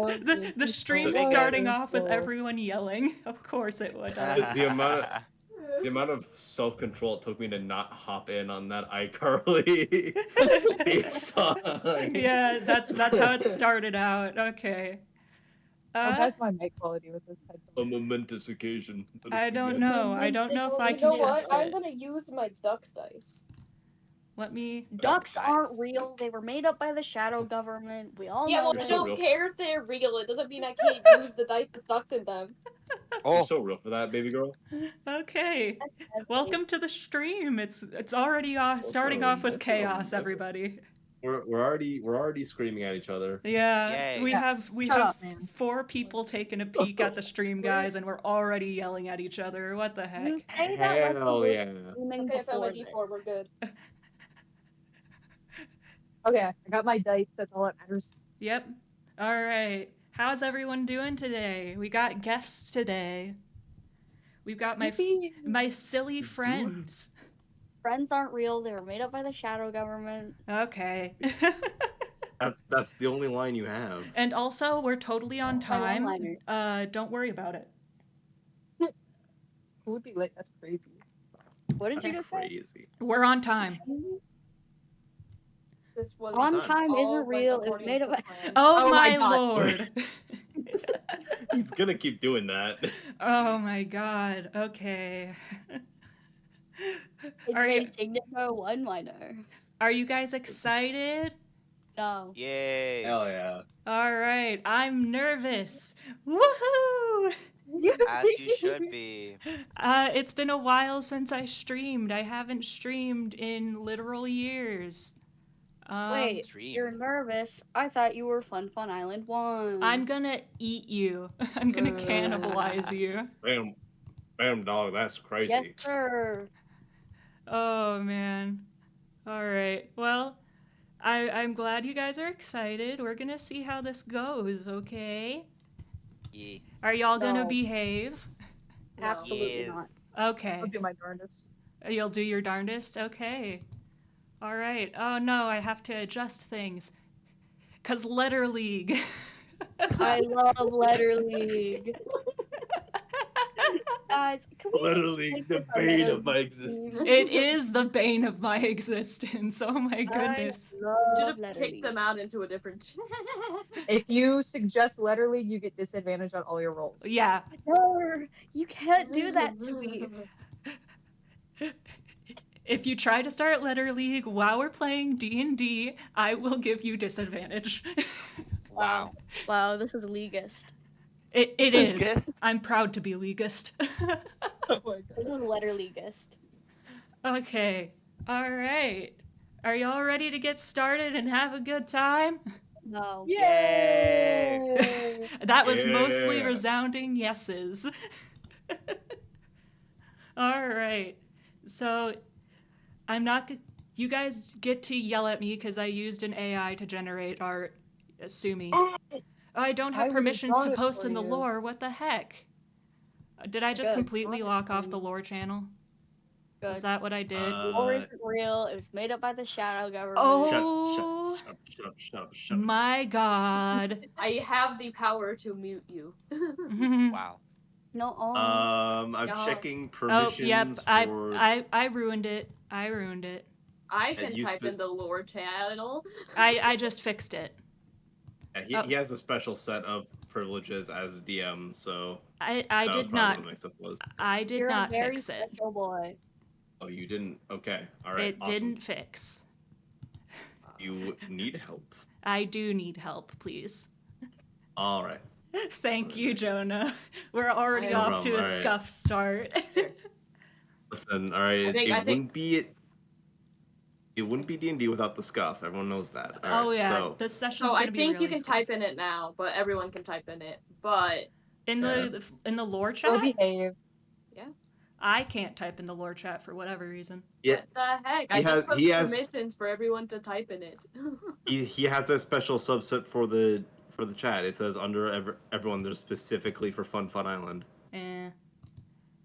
The stream Hey, starting guys. off with everyone yelling. Of course it would. The amount of self-control it took me to not hop in on that iCarly theme song. Yeah, that's how it started out. Okay. How bad's my mic quality with this A headphone? momentous occasion. Let us I don't begin. know. I don't know if I You can know what? test I'm it. gonna use my duck dice. Let me. Ducks Duck aren't dice. real. They were made up by the shadow government. We all Yeah, know well, They're I that. so don't real. care if they're real. It doesn't mean I can't use the dice with ducks in them. You're so real for that, baby girl. Okay. That's heavy. Welcome to the stream. It's already starting off with chaos, everybody. We're already screaming at each other. Yeah, Yay. we have Shut up, man. 4 people taking a peek at the stream, guys, and we're already yelling at each other. What the heck? You say that like Hell you were yeah. streaming Okay, I found my before D4. We're good. Okay, I got my dice. That's all that matters. Yep. All right. How's everyone doing today? We got guests today. We've got my silly friends. Friends aren't real. They were made up by the shadow government. Okay. That's the only line you have. And also, we're totally on time. one-liner. Don't worry about it. Who would be late? That's crazy. What did you That's just say? crazy. We're on time. This was On time all isn't went real. It's according made to up. plan. Oh, Oh my my God. lord. He's gonna keep doing that. Oh my god. Okay. It's Are my you signature one-liner. are you guys excited? No. Yay. Hell yeah. All right. I'm nervous. Woohoo! As you should be. It's been a while since I streamed. I haven't streamed in literal years. Wait, Stream. you're nervous. I thought you were Fun Island 1. I'm gonna eat you. I'm gonna cannibalize you. Bam, dog, that's crazy. Yes, sir. Oh man. All right. Well, I'm glad you guys are excited. We're gonna see how this goes, okay? Yeah. Are y'all gonna No. behave? No. Absolutely Yes. not. Okay. I'll do my darndest. You'll do your darndest? Okay. All right. Oh no, I have to adjust things. 'Cause Letter League. I love Letter League. Guys, can we Literally make the this a bane Letter of my League existence. team? It is the bane of my existence. Oh my goodness. I Should love have Letter kicked League. them out into a different. If you suggest Letter League, you get disadvantage on all your rolls. Yeah. No, you can't do that to me. If you try to start Letter League while we're playing D&D, I will give you disadvantage. Wow. Wow, this is leaguist. It is. Leaguist? I'm proud to be leaguist. Oh my This is Letter Leaguist. Okay. All right. Are y'all ready to get started and have a good time? No. Yay! That was mostly Yeah. resounding yeses. All right. So I'm not you guys get to yell at me cuz I used an AI to generate art, assuming. I don't I have would've permissions drawn to it post for in the you. lore. What the heck? Did I just Good. completely lock off Honestly. the lore channel? Good. Is that what I did? Lore isn't real. It was made up by the shadow government. Oh. Shut up. My god. I have the power to mute you. Wow. No. I'm No. checking Oh, permissions yep. for. I ruined it. I ruined it. I can you type sp- in the lore channel. I just fixed it. He has a special set of privileges as DM, so I that was did probably not. what the mix-up was. I did You're not a very fix it. special boy. Oh, you didn't? Okay, all right. It awesome. didn't fix. You need help. I do need help, please. All right. Thank you, Jonah. We're already No off to a problem, alright. scuff start. Listen, all right. I think- It wouldn't be D&D without the scuff. Everyone knows that. All right, Oh yeah, So, this session's So gonna I be think you really can scuff. type in it now, but everyone can type in it. But in the lore We'll chat. behave. I can't type in the lore chat for whatever reason. yeah, what the heck? I He just has- put he has- permissions for everyone to type in it. he has a special subset for the chat. It says under everyone there's specifically for Fun Island. Eh.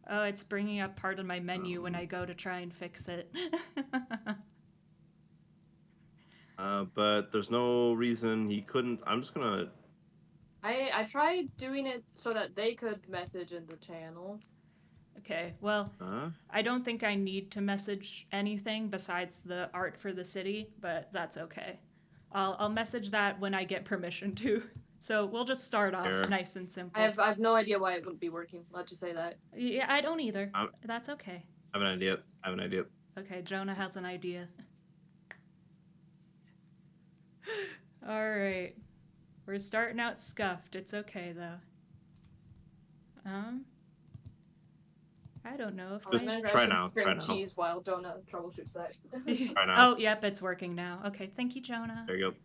Oh, it's bringing up part of my menu when I go to try and fix it. But there's no reason he couldn't. I tried doing it so that they could message in the channel. Okay, well, Huh? I don't think I need to message anything besides the art for the city, but that's okay. I'll message that when I get permission to. So we'll just start off Sure. nice and simple. I have no idea why it wouldn't be working. Let's just say that. Yeah, I don't either. I'm- That's okay. I have an idea. I have an idea. Okay, Jonah has an idea. All right. We're starting out scuffed. It's okay though. I don't know if Just my... I'd try rather now, cream try now. cheese while Jonah troubleshoots that. Try now. Oh, yep, it's working now. Okay, thank you, Jonah. There you go.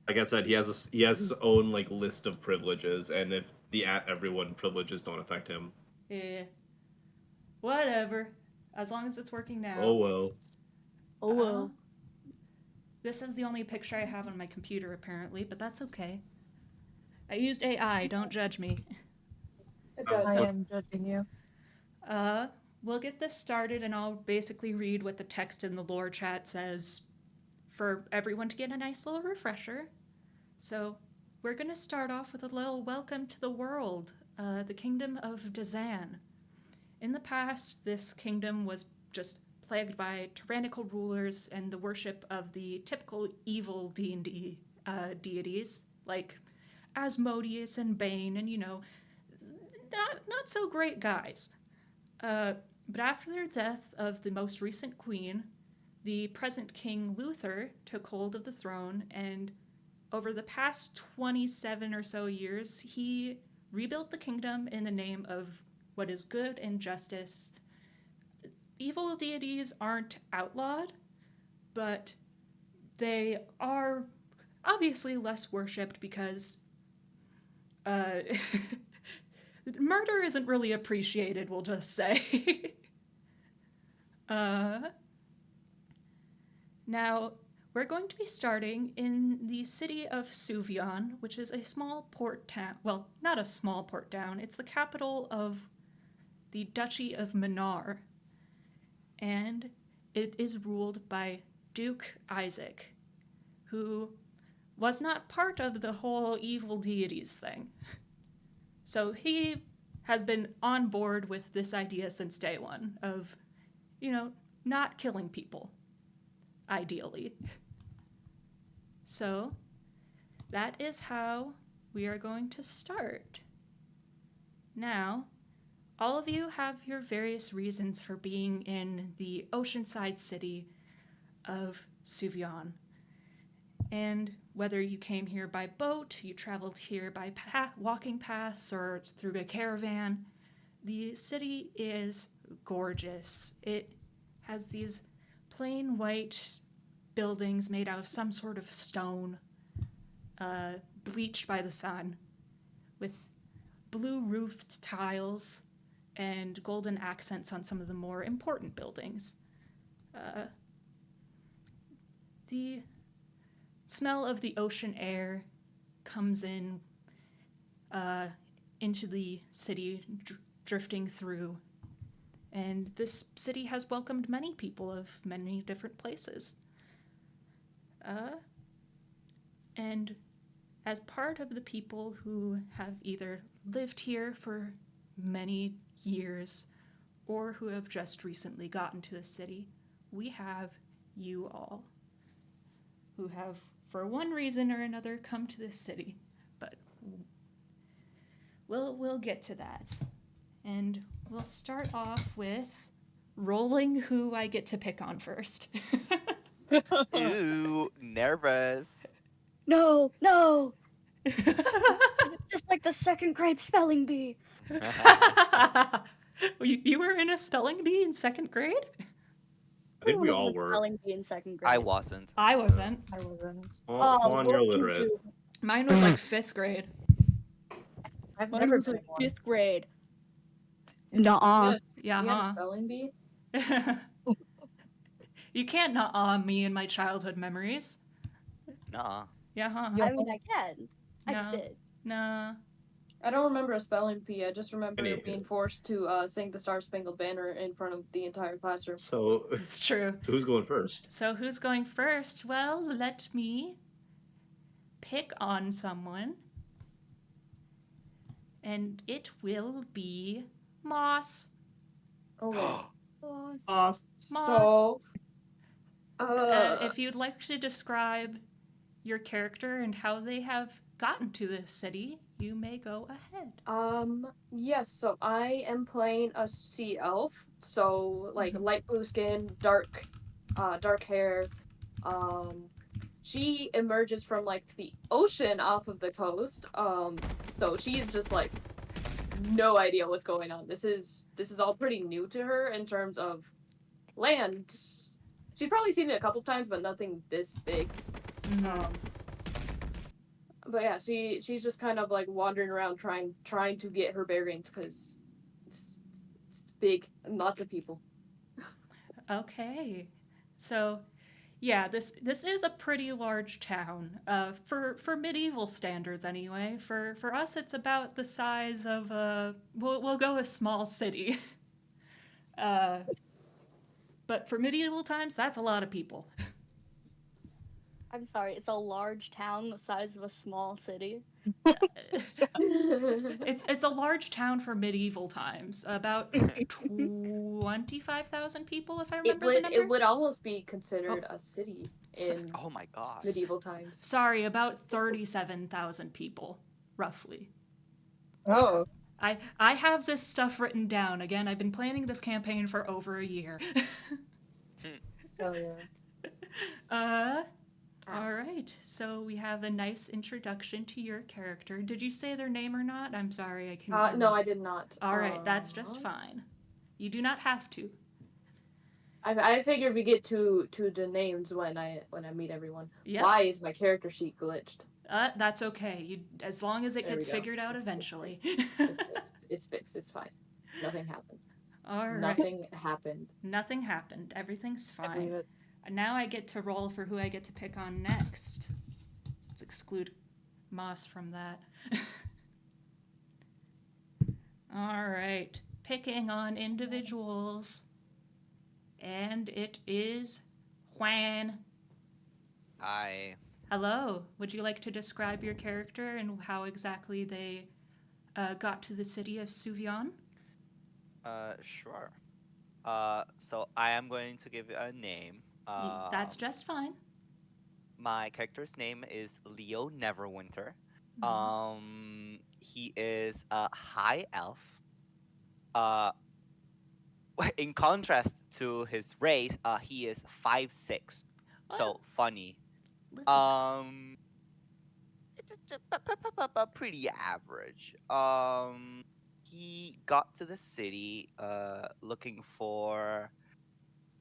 Like I said, he has his own like list of privileges, and if the at everyone privileges don't affect him, Yeah. Whatever. As long as it's working now. oh well. Oh well. This is the only picture I have on my computer, apparently, but that's okay. I used AI, don't judge me. It does. I am judging you. We'll get this started, and I'll basically read what the text in the lore chat says for everyone to get a nice little refresher. So, we're going to start off with a little welcome to the world, the kingdom of Dazan. In the past, this kingdom was just plagued by tyrannical rulers and the worship of the typical evil D&D deities, like Asmodeus and Bane, and, you know, not so great guys. But after the death of the most recent queen, the present King Luther took hold of the throne, and over the past 27 or so years, he rebuilt the kingdom in the name of what is good and justice. Evil deities aren't outlawed, but they are obviously less worshipped because murder isn't really appreciated, we'll just say. Now, we're going to be starting in the city of Suvion, which is a small port town. Well, not a small port town. It's the capital of the Duchy of Minar. And it is ruled by Duke Isaac, who was not part of the whole evil deities thing. So he has been on board with this idea since day one of, you know, not killing people, ideally. So that is how we are going to start. Now, all of you have your various reasons for being in the oceanside city of Suvion. And whether you came here by boat, you traveled here by walking paths, or through a caravan, the city is gorgeous. It has these plain white buildings made out of some sort of stone, bleached by the sun, with blue roofed tiles and golden accents on some of the more important buildings. The smell of the ocean air comes in into the city, drifting through. And this city has welcomed many people of many different places. And as part of the people who have either lived here for many years or who have just recently gotten to the city, we have you all who have, for one reason or another, come to this city. But we'll get to that. And we'll start off with rolling who I get to pick on first. Ooh, nervous. No, no. It's just like the second grade spelling bee. You were in a spelling bee in second grade? I think we Oh, all were. Spelling bee in second grade. I wasn't. I wasn't. I wasn't. Oh, come on, you're look illiterate. into- Mine was like fifth grade. I've Mine never was been like one. fifth grade. Nuh-uh. Yeah, You had a huh? spelling bee? You can't not me and my childhood memories. Nuh-uh. Yeah, huh? Yeah. I mean, I can. I just No. did. Nah. I don't remember a spelling bee. I just remember Any- being forced to sing the Star Spangled Banner in front of the entire classroom. So, It's true. so who's going first? So who's going first? Well, let me pick on someone. and it will be Moss. Okay. Awesome. So, If you'd like to describe your character and how they have gotten to this city, you may go ahead. yes, so I am playing a sea elf. So like Mhm. light blue skin, dark hair. Um, she emerges from like the ocean off of the coast. So she's just like no idea what's going on. This is all pretty new to her in terms of land. She's probably seen it a couple times, but nothing this big. Mhm. But yeah, she's just kind of like wandering around trying to get her bearings because it's big and lots of people. Okay. So, yeah, this is a pretty large town. For medieval standards anyway. For us it's about the size of a we'll go a small city. But for medieval times that's a lot of people. I'm sorry, it's a large town the size of a small city. It's a large town for medieval times. About 25,000 people if I remember the number. It would almost be considered a city So- in Oh my gosh. medieval times. Sorry, about 37,000 people, roughly. Oh. I have this stuff written down. Again, I've been planning this campaign for over a year. Hell yeah. All right. So we have a nice introduction to your character. Did you say their name or not? I'm sorry, I can't. No, I did not. All right, that's just fine. You do not have to. I figured we get to the names when I meet everyone. Yep. Why is my character sheet glitched? That's okay. As long as it There we gets go. figured out It's eventually. It's fixed. It's fine. Nothing happened. All right. Nothing happened. Nothing happened. Everything's I believe fine. it. Now I get to roll for who I get to pick on next. Let's exclude Moss from that. All right. Picking on individuals. And it is Juan. Hi. Hello. Would you like to describe your character and how exactly they got to the city of Suvion? Sure. So I am going to give you a name. That's just fine. My character's name is Leo Neverwinter. Mhm. He is a high elf. In contrast to his race, he is 5'6". So funny. Little Pretty average. He got to the city looking for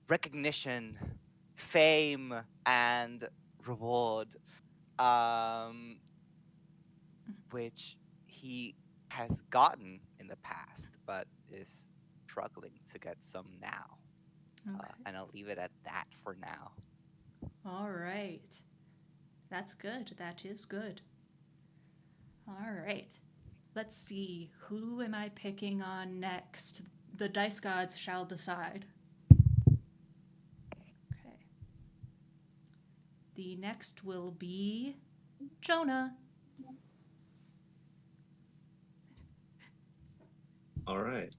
recognition, fame, and reward, which he has gotten in the past, but is struggling to get some now. Okay. And I'll leave it at that for now. All right. That's good. That is good. All right. Let's see. Who am I picking on next? The dice gods shall decide. Okay. The next will be Jonah. All right.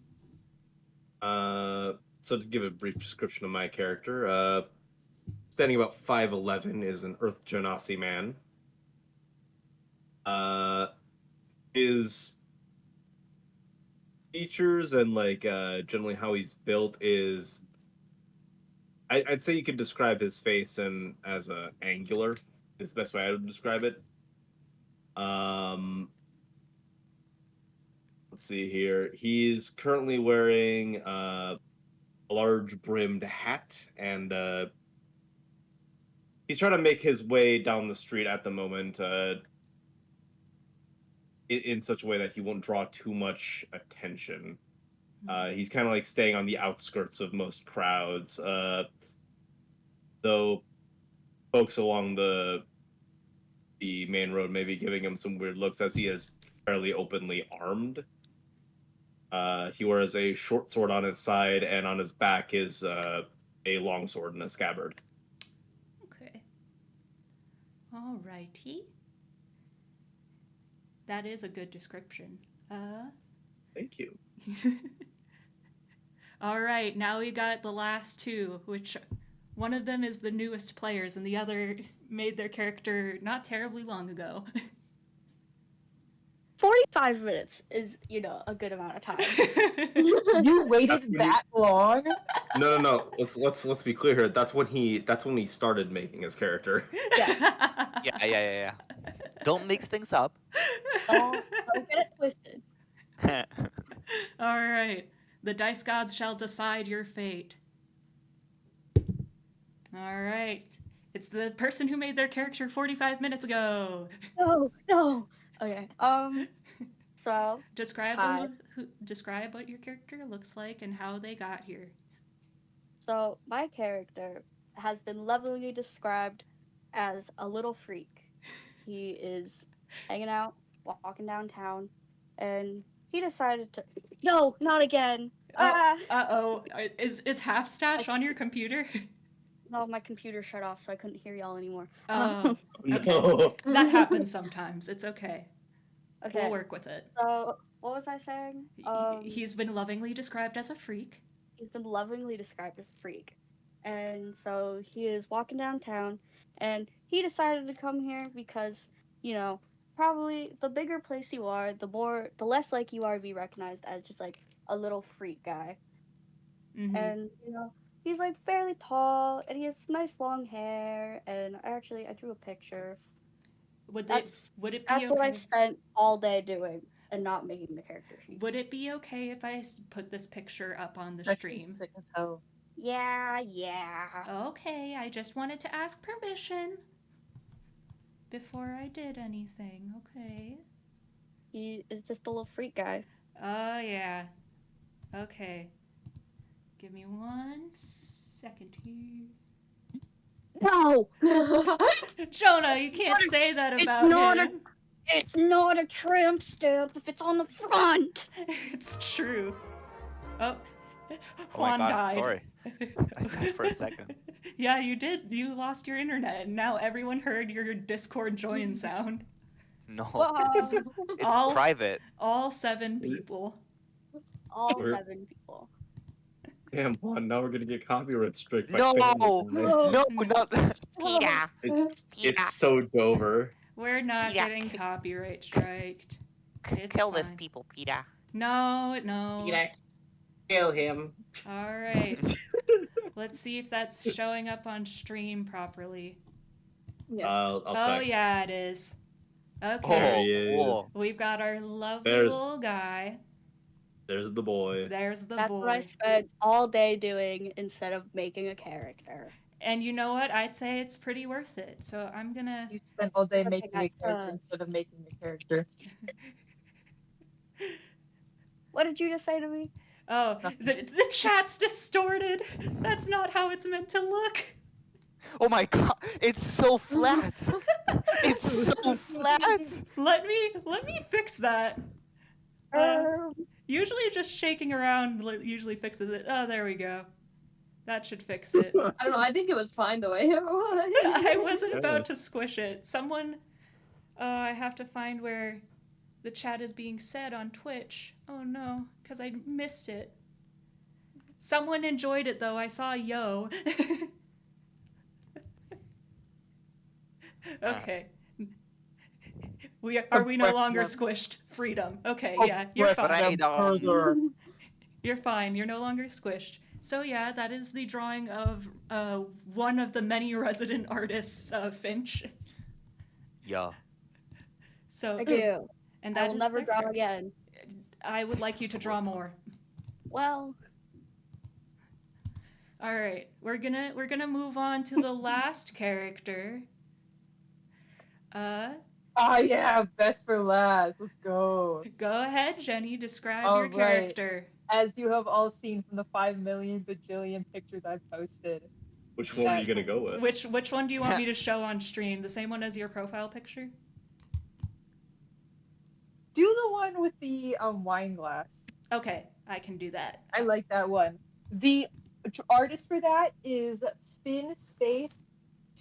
So to give a brief description of my character, standing about 5'11", is an Earth Genasi man. His features and generally how he's built is, I'd say you could describe his face and as a angular is the best way I would describe it. Let's see here. He's currently wearing a large brimmed hat, and he's trying to make his way down the street at the moment in such a way that he won't draw too much attention. He's kind of like staying on the outskirts of most crowds, though folks along the main road may be giving him some weird looks as he is fairly openly armed. He wears a short sword on his side, and on his back is a long sword and a scabbard. Okay. All righty. That is a good description. Thank you. All right, now we got the last two, which one of them is the newest players, and the other made their character not terribly long ago. 45 minutes is, a good amount of time. You That's waited when that long? No. Let's be clear here. That's when he started making his character. Yeah. Don't mix things up. Don't get it twisted. All right. The dice gods shall decide your fate. All right. It's the person who made their character 45 minutes ago. No. Okay. So Describe Hi. describe what your character looks like and how they got here. So my character has been lovingly described as a little freak. He is hanging out, walking downtown, and he decided to. No, not again. Uh-oh. Is half stash on your computer? No, my computer shut off, so I couldn't hear y'all anymore. Oh, No. that happens sometimes. It's okay. Okay. We'll work with it. So what was I saying? He's been lovingly described as a freak. He's been lovingly described as a freak. And so he is walking downtown, and he decided to come here because, probably the bigger place you are, the less like you are to be recognized as just like a little freak guy. Mhm. And, he's like fairly tall, and he has nice long hair, and I drew a picture. Would That's it be That's what I okay? spent all day doing and not making the character sheet. Would it be okay if I put this picture up on the That stream? kid's sick as hell. Yeah. Okay, I just wanted to ask permission before I did anything. Okay. He is just a little freak guy. Oh yeah. Okay. Give me 1 second here. No! Jonah, you can't say that It's about not him. It's not a tramp stamp if it's on the front! It's true. Oh, Oh Juan my god, died. sorry. I died for a second. Yeah, you did. You lost your internet, and now everyone heard your Discord join sound. No. Well, It's all- private. All 7 people. all We're- 7 people. Damn, Juan, now we're gonna get copyright strike. by No! family. No, not Peter! It's so Dover. We're not Yeah. getting copyright striked. It's Kill this fine. people, Peter. No. Kill him. All right. Let's see if that's showing up on stream properly. Yes. I'll Oh, check. yeah, it is. There Okay. he is. cool. We've got our lovely There's- little guy. There's the boy. There's the That's boy. what I spent all day doing instead of making a character. And you know what? I'd say it's pretty worth it. So I'm gonna. You spent all day Okay, making a guys, character instead of making a character. What did you just say to me? Oh, the chat's distorted. That's not how it's meant to look. Oh my god, it's so flat. It's so flat. Let me fix that. Usually just shaking around usually fixes it. Oh, there we go. That should fix it. I don't know. I think it was fine the way it was. I wasn't Yeah. about to squish it. Someone. Oh, I have to find where the chat is being said on Twitch. Oh no, because I missed it. Someone enjoyed it though. I saw yo. Okay. Are we no longer squished? Freedom. Okay, yeah, you're But fine. I don't. You're fine. You're no longer squished. So yeah, that is the drawing of one of the many resident artists, Finch. Yeah. So Thank you. and I that will is never their draw character. again. I would like you to draw more. Well, All right, we're gonna move on to the last character. Ah, yeah, best for last. Let's go. Go ahead, Jenny. Describe All your right. character. As you have all seen from the 5 million bajillion pictures I've posted, Which one are you gonna go with? Which one do you want me to show on stream? The same one as your profile picture? do the one with the wine glass. Okay, I can do that. I like that one. The artist for that is Finn Space,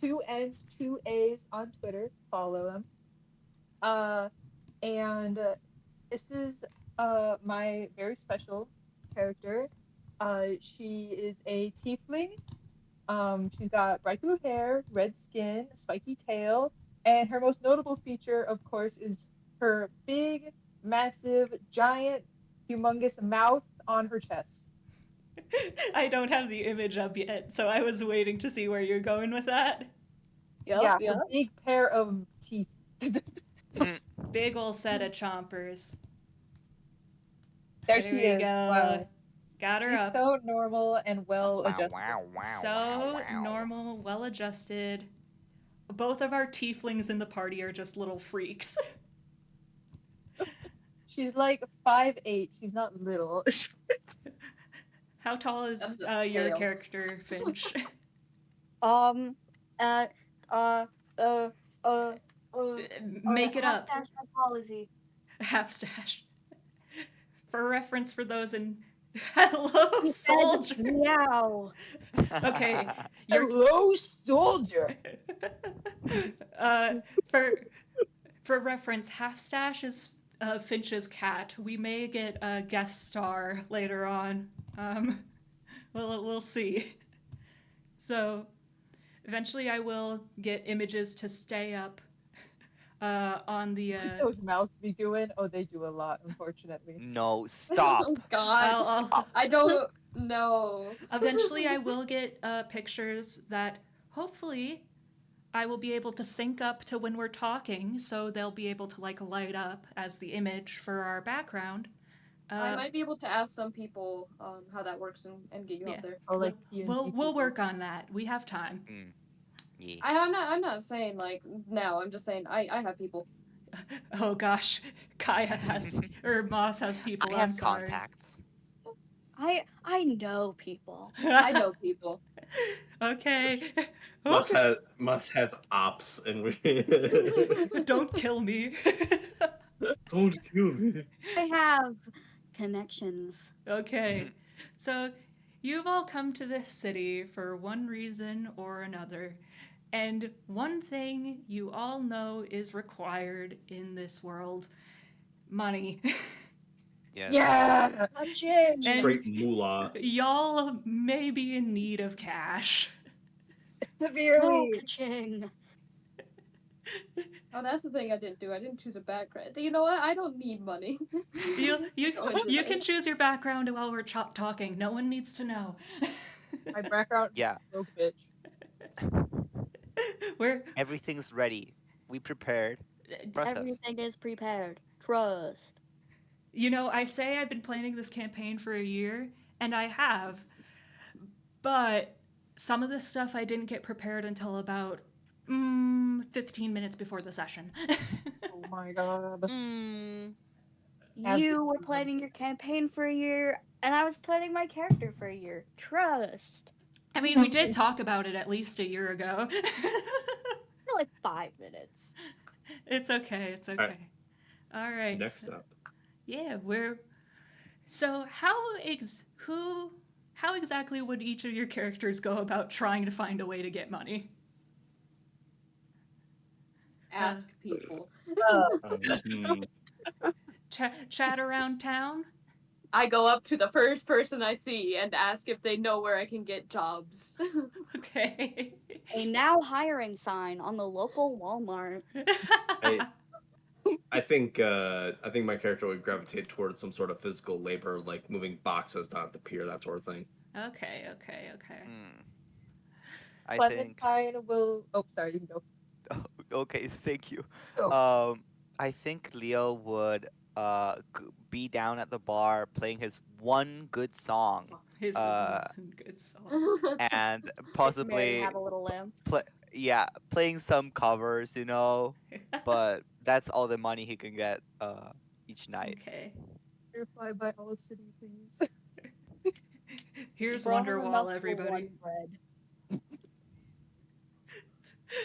2 N's, 2 A's on Twitter. Follow him. And This is my very special character. She is a tiefling. She's got bright blue hair, red skin, spiky tail, and her most notable feature, of course, is her big, massive, giant, humongous mouth on her chest. I don't have the image up yet, so I was waiting to see where you're going with that. Yeah, a big pair of teeth. Big ol' set of chompers. There There she we is. go. Wow. Got her She's up. so normal and well Wow, adjusted. wow, wow, So wow, wow. normal, well adjusted. Both of our tieflings in the party are just little freaks. She's like 5'8". She's not little. How tall is That's a your fail. character, Finch? Um, uh, uh, uh, Make it up. Stash my policy. Half stash. For reference, for those in Hello, He said soldier. Meow. Okay, you're Hello, soldier. uh, for reference, Half Stash is Finch's cat. We may get a guest star later on. We'll see. So, eventually, I will get images to stay up on the. What those mouths be doing? Oh, they do a lot, unfortunately. No, stop. Oh God. I'll I don't know. eventually, I will get pictures that hopefully I will be able to sync up to when we're talking, so they'll be able to like light up as the image for our background. I might be able to ask some people how that works and get you Yeah. up there. Oh, like We'll work on that. We have time. Yeah. I'm not saying like now. I'm just saying I have people. Oh gosh, Kaya has or Moss has people. I I'm have sorry. contacts. I know people. I know people. Okay. Must has ops, and we Don't kill me. don't kill me. I have connections. Okay. So you've all come to this city for one reason or another. And one thing you all know is required in this world: money. Yes. Yeah. Ka-ching! And Straight moolah. y'all may be in need of cash. No, Severely. ka-ching. Oh, that's the thing I didn't do. I didn't choose a background. You know what? I don't need money. You Go into you can this. choose your background while we're talking. No one needs to know. My background Yeah. is broke bitch. We're Everything's ready. We prepared. Trust us. Everything is prepared. Trust. you know, I say I've been planning this campaign for a year, and I have. But some of this stuff I didn't get prepared until about 15 minutes before the session. Oh my god. You were planning your campaign for a year, and I was planning my character for a year. Trust. I mean, we did talk about it at least a year ago. For like 5 minutes. It's okay. It's okay. All right. Next so- up. Yeah, we're. So how exactly would each of your characters go about trying to find a way to get money? Ask people. Chat around town? I go up to the first person I see and ask if they know where I can get jobs. Okay. A now hiring sign on the local Walmart. I think my character would gravitate towards some sort of physical labor, like moving boxes down at the pier, that sort of thing. Okay. I think. Clementine will. Oh, sorry. You can go. Okay, thank you. Go. I think Leo would be down at the bar playing his one good song His Uh, one good song. and It's Mary possibly Have a Little Lamb. playing some covers, but that's all the money he can get each night. Okay. Fly by all city, please. Here's Bro has enough Wonderwall, for everybody. one bread.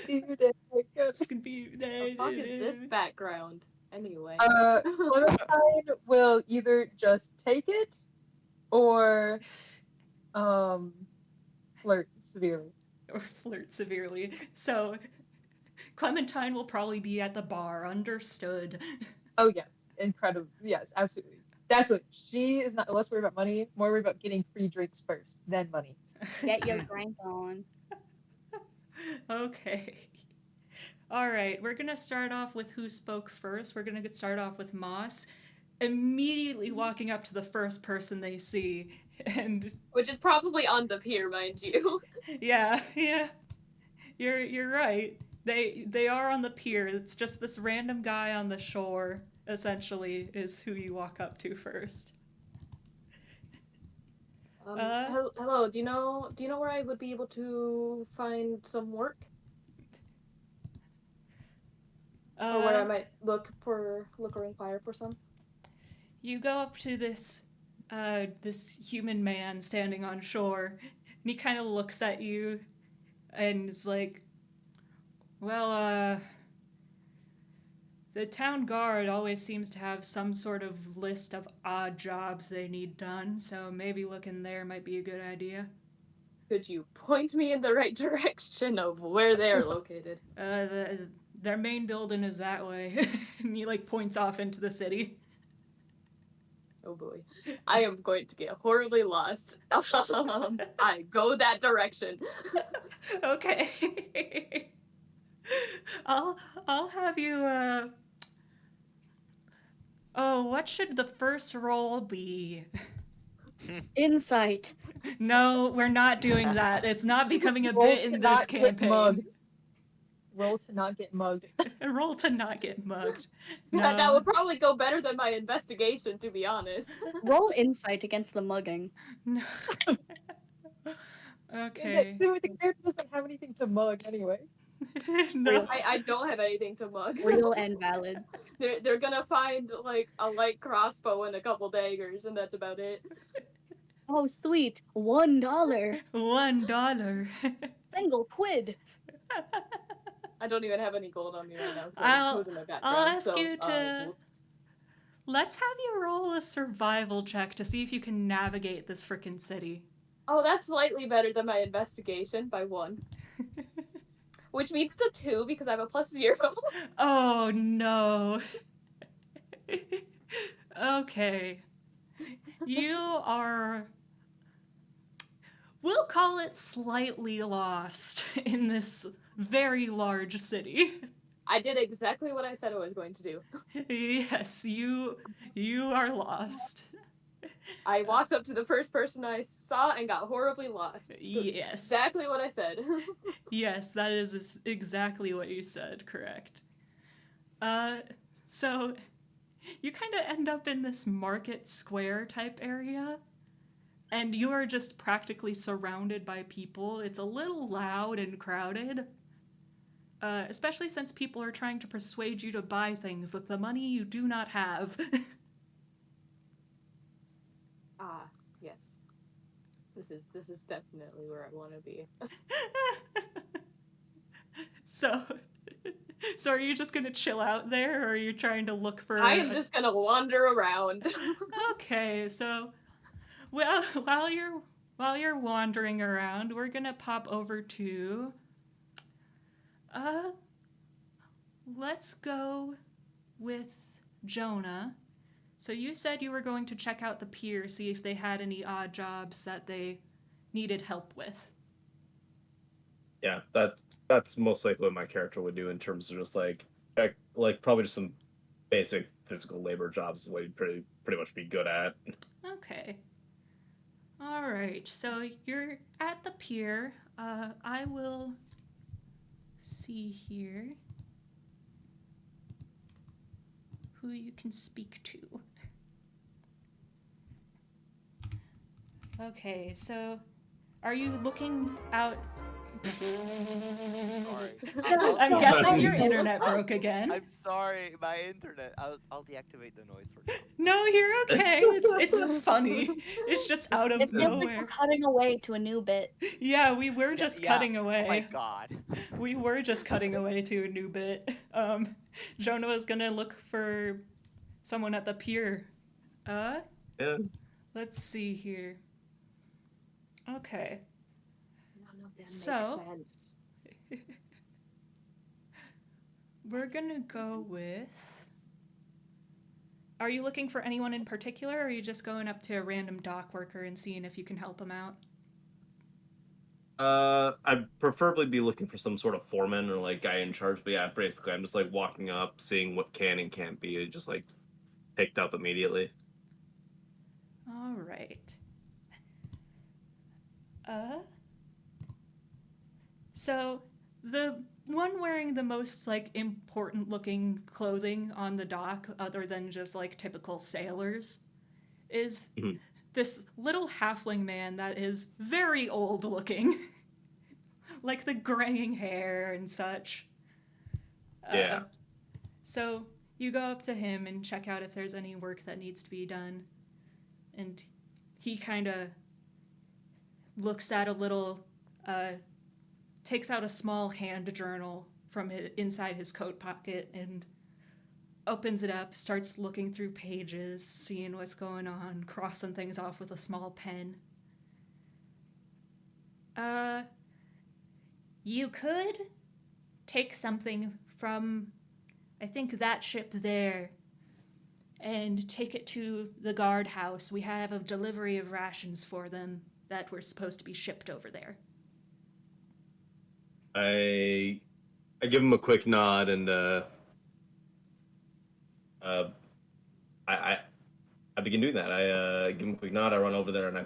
Dear Dick. It's gonna be. The fuck is this background? Anyway. Clementine will either just take it or flirt severely. Or flirt severely. So, Clementine will probably be at the bar. Understood. Oh yes. incredible. Yes, absolutely. That's what she is not less worried about money, more worried about getting free drinks first, then money. Get your drink on. Okay. All right, we're gonna start off with who spoke first. We're gonna start off with Moss, immediately walking up to the first person they see, and Which is probably on the pier, mind you. yeah, you're right. They are on the pier. It's just this random guy on the shore. Essentially, is who you walk up to first. Hello. Do you know where I would be able to find some work, or where I might look or inquire for some? You go up to this human man standing on shore, and he kind of looks at you and is like, well, the town guard always seems to have some sort of list of odd jobs they need done, so maybe looking there might be a good idea. Could you point me in the right direction of where they are located? Their main building is that way. And he like points off into the city. Oh boy, I am going to get horribly lost. I go that direction. Okay. I'll have you Oh, what should the first roll be? Insight. No, we're not doing that. It's not becoming a Roll bit to in this not get campaign. mugged. Roll to not get mugged. Roll to not get mugged. That No. would probably go better than my investigation, to be honest. Roll insight against the mugging. No. Okay. The character doesn't have anything to mug anyway. No. I don't have anything to mug. Real and valid. They're gonna find like a light crossbow and a couple daggers, and that's about it. Oh, sweet. $1. $1. Single quid. I don't even have any gold on me right now. 'Cause I'll- I'm closing my background. I'll ask so, you to. Let's have you roll a survival check to see if you can navigate this frickin' city. Oh, that's slightly better than my investigation by 1. Which means to 2 because I have a +0. Oh no. Okay. You are. We'll call it slightly lost in this very large city. I did exactly what I said I was going to do. Yes, you are lost. I walked up to the first person I saw and got horribly lost. Yes. Exactly what I said. Yes, that is exactly what you said, correct. So you kind of end up in this market square type area, and you are just practically surrounded by people. It's a little loud and crowded, especially since people are trying to persuade you to buy things with the money you do not have. Ah, yes. This is definitely where I want to be. So are you just gonna chill out there, or are you trying to look for? I am just gonna wander around. Okay, so while you're wandering around, we're gonna pop over to. Let's go with Jonah. So you said you were going to check out the pier, see if they had any odd jobs that they needed help with. Yeah, that's most likely what my character would do in terms of just like probably just some basic physical labor jobs is what he'd pretty much be good at. Okay. All right. So you're at the pier. I will see here who you can speak to. Okay. So are you looking out? Sorry. I'm guessing your internet broke again. I'm sorry, my internet. I'll deactivate the noise for now. No, you're okay. It's funny. It's just out of It feels like nowhere. we're cutting away to a new bit. Yeah, we were just cutting away. Oh my god. We were just cutting away to a new bit. Jonah was gonna look for someone at the pier. Yeah. Let's see here. Okay. None of them So- make sense. We're gonna go with are you looking for anyone in particular, or are you just going up to a random dock worker and seeing if you can help him out? I'd preferably be looking for some sort of foreman or like guy in charge. But yeah, basically, I'm just like walking up, seeing what can and can't be, just like picked up immediately. All right. Uh, so the one wearing the most like important looking clothing on the dock, other than just like typical sailors, is Mhm. this little halfling man that is very old looking, like the graying hair and such. Yeah. So you go up to him and check out if there's any work that needs to be done, and he kind of looks at a little, takes out a small hand journal from inside his coat pocket and opens it up, starts looking through pages, seeing what's going on, crossing things off with a small pen. You could take something from, I think, that ship there and take it to the guardhouse. We have a delivery of rations for them that were supposed to be shipped over there. I give him a quick nod and uh I begin doing that. I give him a quick nod. I run over there and I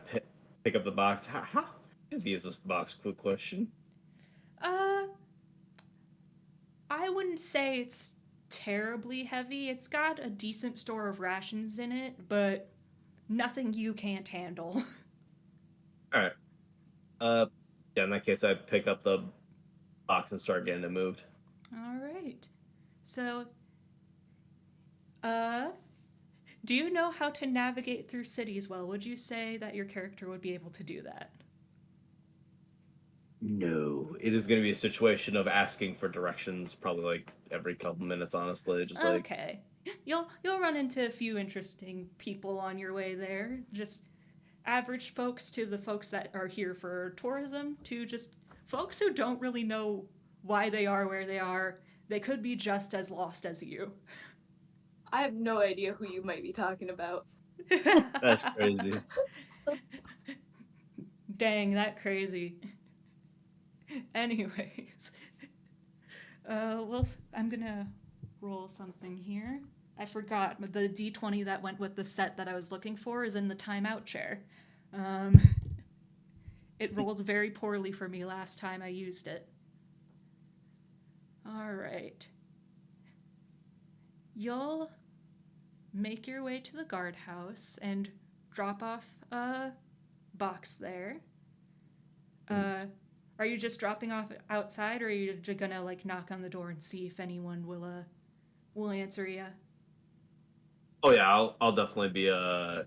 pick up the box. How heavy is this box? Quick question. Uh, I wouldn't say it's terribly heavy. It's got a decent store of rations in it, but nothing you can't handle. All right. Yeah. In that case, I pick up the box and start getting it moved. All right. So, uh, do you know how to navigate through cities well? Would you say that your character would be able to do that? No, it is going to be a situation of asking for directions, probably like every couple minutes. Honestly, just like Okay. You'll run into a few interesting people on your way there. Just average folks to the folks that are here for tourism to just folks who don't really know why they are where they are. They could be just as lost as you. I have no idea who you might be talking about. that's crazy. Dang, that crazy. Anyways, well, I'm gonna roll something here. I forgot, but the d20 that went with the set that I was looking for is in the timeout chair. Um, it rolled very poorly for me last time I used it. All right. You'll make your way to the guardhouse and drop off a box there. Are you just dropping off outside, or are you just gonna like knock on the door and see if anyone will answer you? Oh yeah, I'll definitely be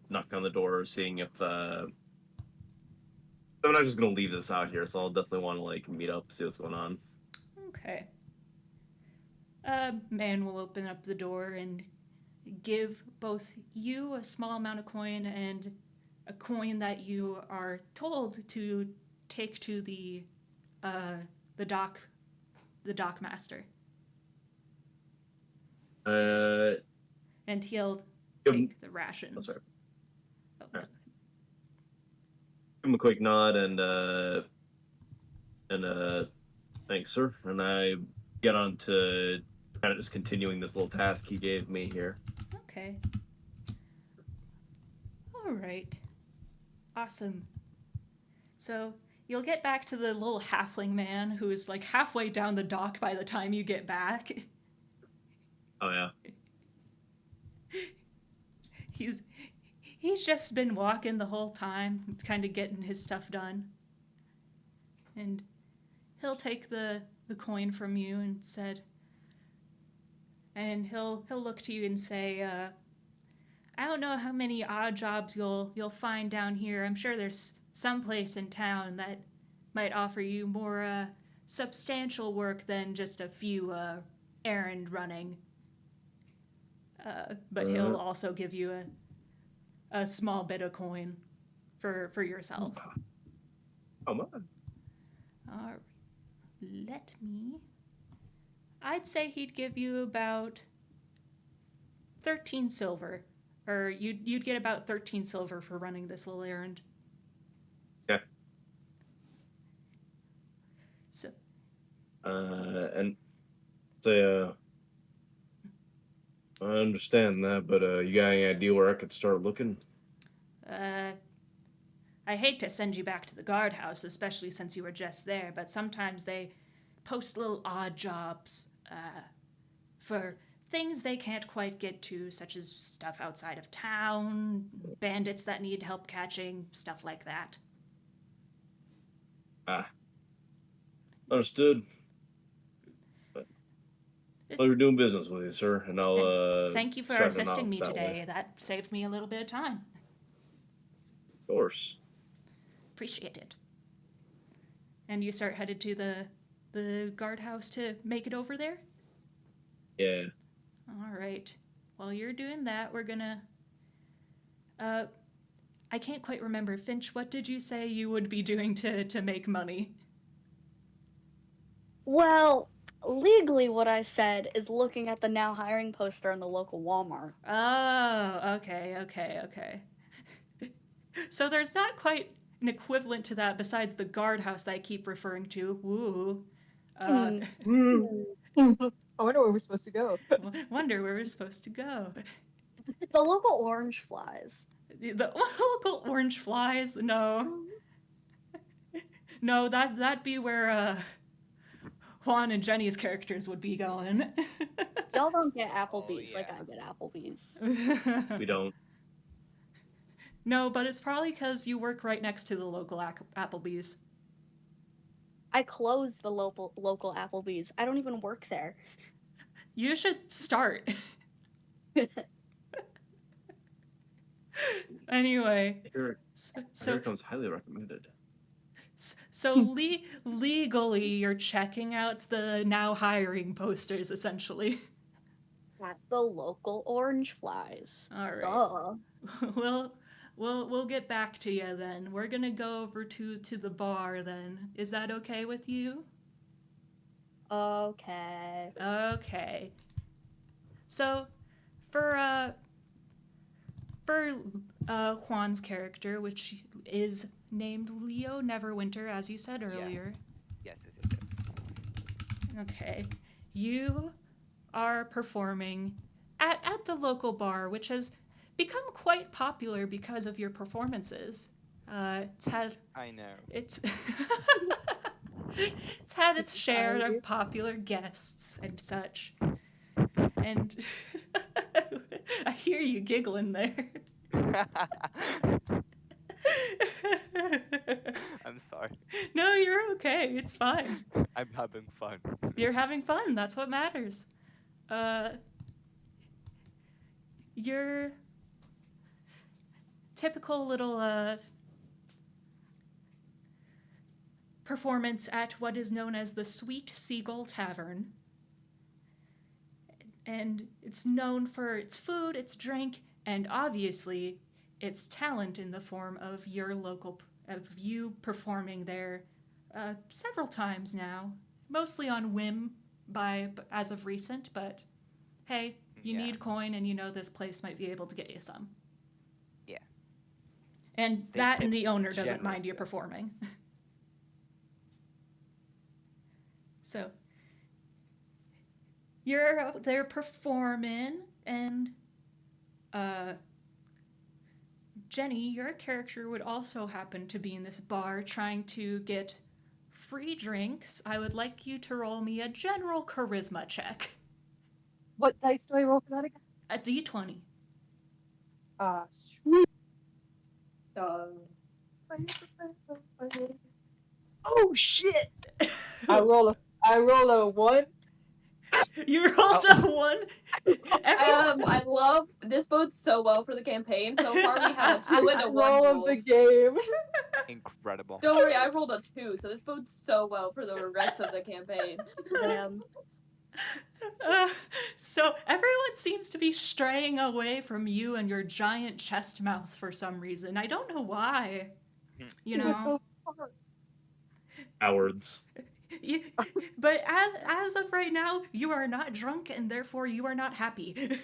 knocking on the door, seeing if I'm not just gonna leave this out here, so I'll definitely want to like meet up, see what's going on. Okay. A man will open up the door and give both you a small amount of coin and a coin that you are told to take to the dock master. And he'll take the rations. sorry. Oh, Alright. Give him a quick nod and thanks, sir. And I get on to kind of just continuing this little task he gave me here. Okay. All right. Awesome. So you'll get back to the little halfling man who's like halfway down the dock by the time you get back. Oh yeah. He's just been walking the whole time, kind of getting his stuff done. And he'll take the coin from you and he'll look to you and say, I don't know how many odd jobs you'll find down here. I'm sure there's some place in town that might offer you more substantial work than just a few errand running. But he'll also give you a small bit of coin for yourself. Oh my. Let me. I'd say he'd give you about 13 silver or you'd get about 13 silver for running this little errand. Okay. So, And say, I understand that, but you got any idea where I could start looking? I hate to send you back to the guardhouse, especially since you were just there, but sometimes they post little odd jobs for things they can't quite get to, such as stuff outside of town, bandits that need help catching, stuff like that. Understood. It's- Well, we're doing business with you, sir, and I'll Thank you for start them assisting out me that today. way. That saved me a little bit of time. Of course. Appreciate it. And you start headed to the guardhouse to make it over there? Yeah. All right. While you're doing that, we're gonna. I can't quite remember. Finch, what did you say you would be doing to make money? Well, legally, what I said is looking at the now hiring poster in the local Walmart. Oh, okay. So there's not quite an equivalent to that besides the guardhouse that I keep referring to. Woo. Hmm. I wonder where we're supposed to go. Wonder where we're supposed to go. The local orange flies. The local orange flies? No. No, that'd be where Juan and Jenny's characters would be going. Y'all don't get Applebee's like yeah. I get Applebee's. We don't. No, but it's probably because you work right next to the local Applebee's. I closed the local Applebee's. I don't even work there. You should start. Anyway, Here so comes highly recommended. legally, you're checking out the now hiring posters, essentially. At the local orange flies. All right. Duh. We'll get back to you then. We're gonna go over to the bar then. Is that okay with you? Okay. Okay. So, for Juan's character, which is named Leo Neverwinter, as you said earlier. Yes. Okay. You are performing at the local bar, which has become quite popular because of your performances. It's had I know. it's it's had its share of popular guests and such. And I hear you giggling there. I'm sorry. No, you're okay. It's fine. I'm having fun. You're having fun. That's what matters. Your typical little performance at what is known as the Sweet Seagull Tavern. And it's known for its food, its drink, and obviously its talent in the form of you performing there several times now, mostly on whim as of recent, but hey, you Yeah. need coin and you know this place might be able to get you some. Yeah. And They that and tip the owner doesn't mind generously. you performing. So you're out there performing, and Jenny, your character would also happen to be in this bar trying to get free drinks. I would like you to roll me a general charisma check. What dice do I roll for that again? A d20. Sweet. Um, Oh shit! I roll a 1. You rolled a 1. Everyone, I love this bodes so well for the campaign. So far, we have a 2 and a 1 Roll of rolled. the game. Incredible. Don't worry, I rolled a 2, so this bodes so well for the rest of the campaign. Damn. So everyone seems to be straying away from you and your giant chest mouth for some reason. I don't know why. You know. Cowards. But as of right now, you are not drunk and therefore you are not happy.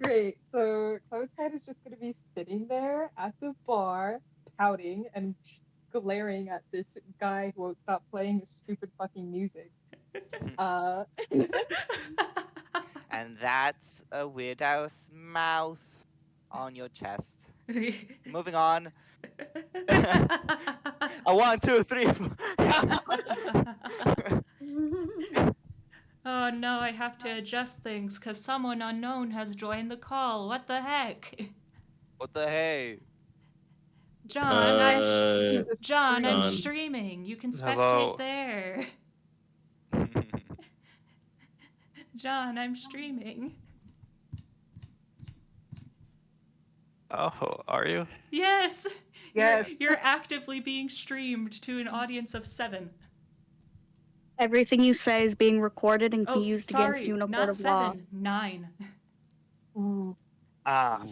Great. So Clotilde is just gonna be sitting there at the bar, pouting and glaring at this guy who won't stop playing his stupid fucking music. Uh, And that's a weirdhouse mouth on your chest. Moving on. A 1, 2, 3. Oh no, I have to adjust things because someone unknown has joined the call. What the heck? What the hey? John, I'm Jesus John, I'm John. streaming. You can Hello. spectate there. John, I'm streaming. Oh, are you? Yes. Yes. You're actively being streamed to an audience of 7. Everything you say is being recorded and can Oh, be used sorry, against you in a court not of law. 7, 9. Ooh. Ah, Ooh.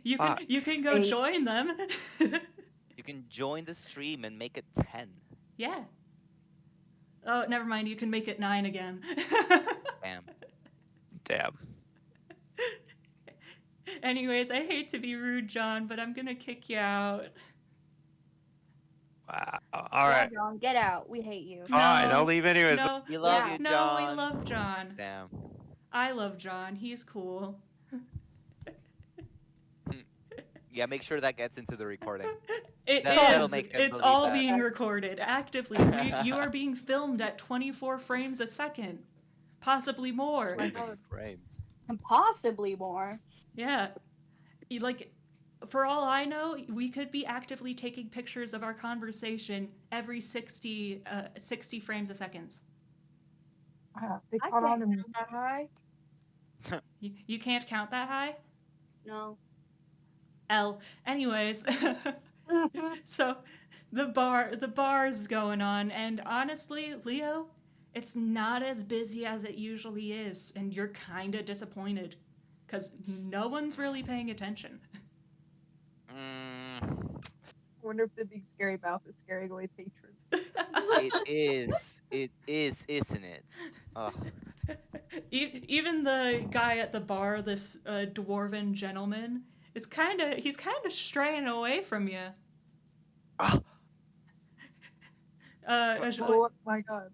You Fuck. can go 8. join them. You can join the stream and make it 10. Yeah. Oh, never mind. You can make it 9 again. Damn. damn. Anyways, I hate to be rude, John, but I'm gonna kick you out. Wow. All Yeah, right. John, get out. We hate you. Fine. No, I'll leave anyways. No, We love Yeah. you, no, John. we love John. Damn. I love John. He's cool. Yeah, make sure that gets into the recording. It That'll is. make him It's believe all that. being recorded actively. You are being filmed at 24 frames a second, possibly more. My God. Frames. And possibly more. Yeah. Like, for all I know, we could be actively taking pictures of our conversation every 60 frames a second. They I caught on can't him. count that high. You can't count that high? No. L. Anyways, so the bar's going on, and honestly, Leo, it's not as busy as it usually is, and you're kind of disappointed because no one's really paying attention. Mm, I wonder if the big scary mouth is scaring away patrons. it is. It is, isn't it? Ugh. Even the guy at the bar, this dwarven gentleman, he's kind of straying away from you. Ah, Oh my God.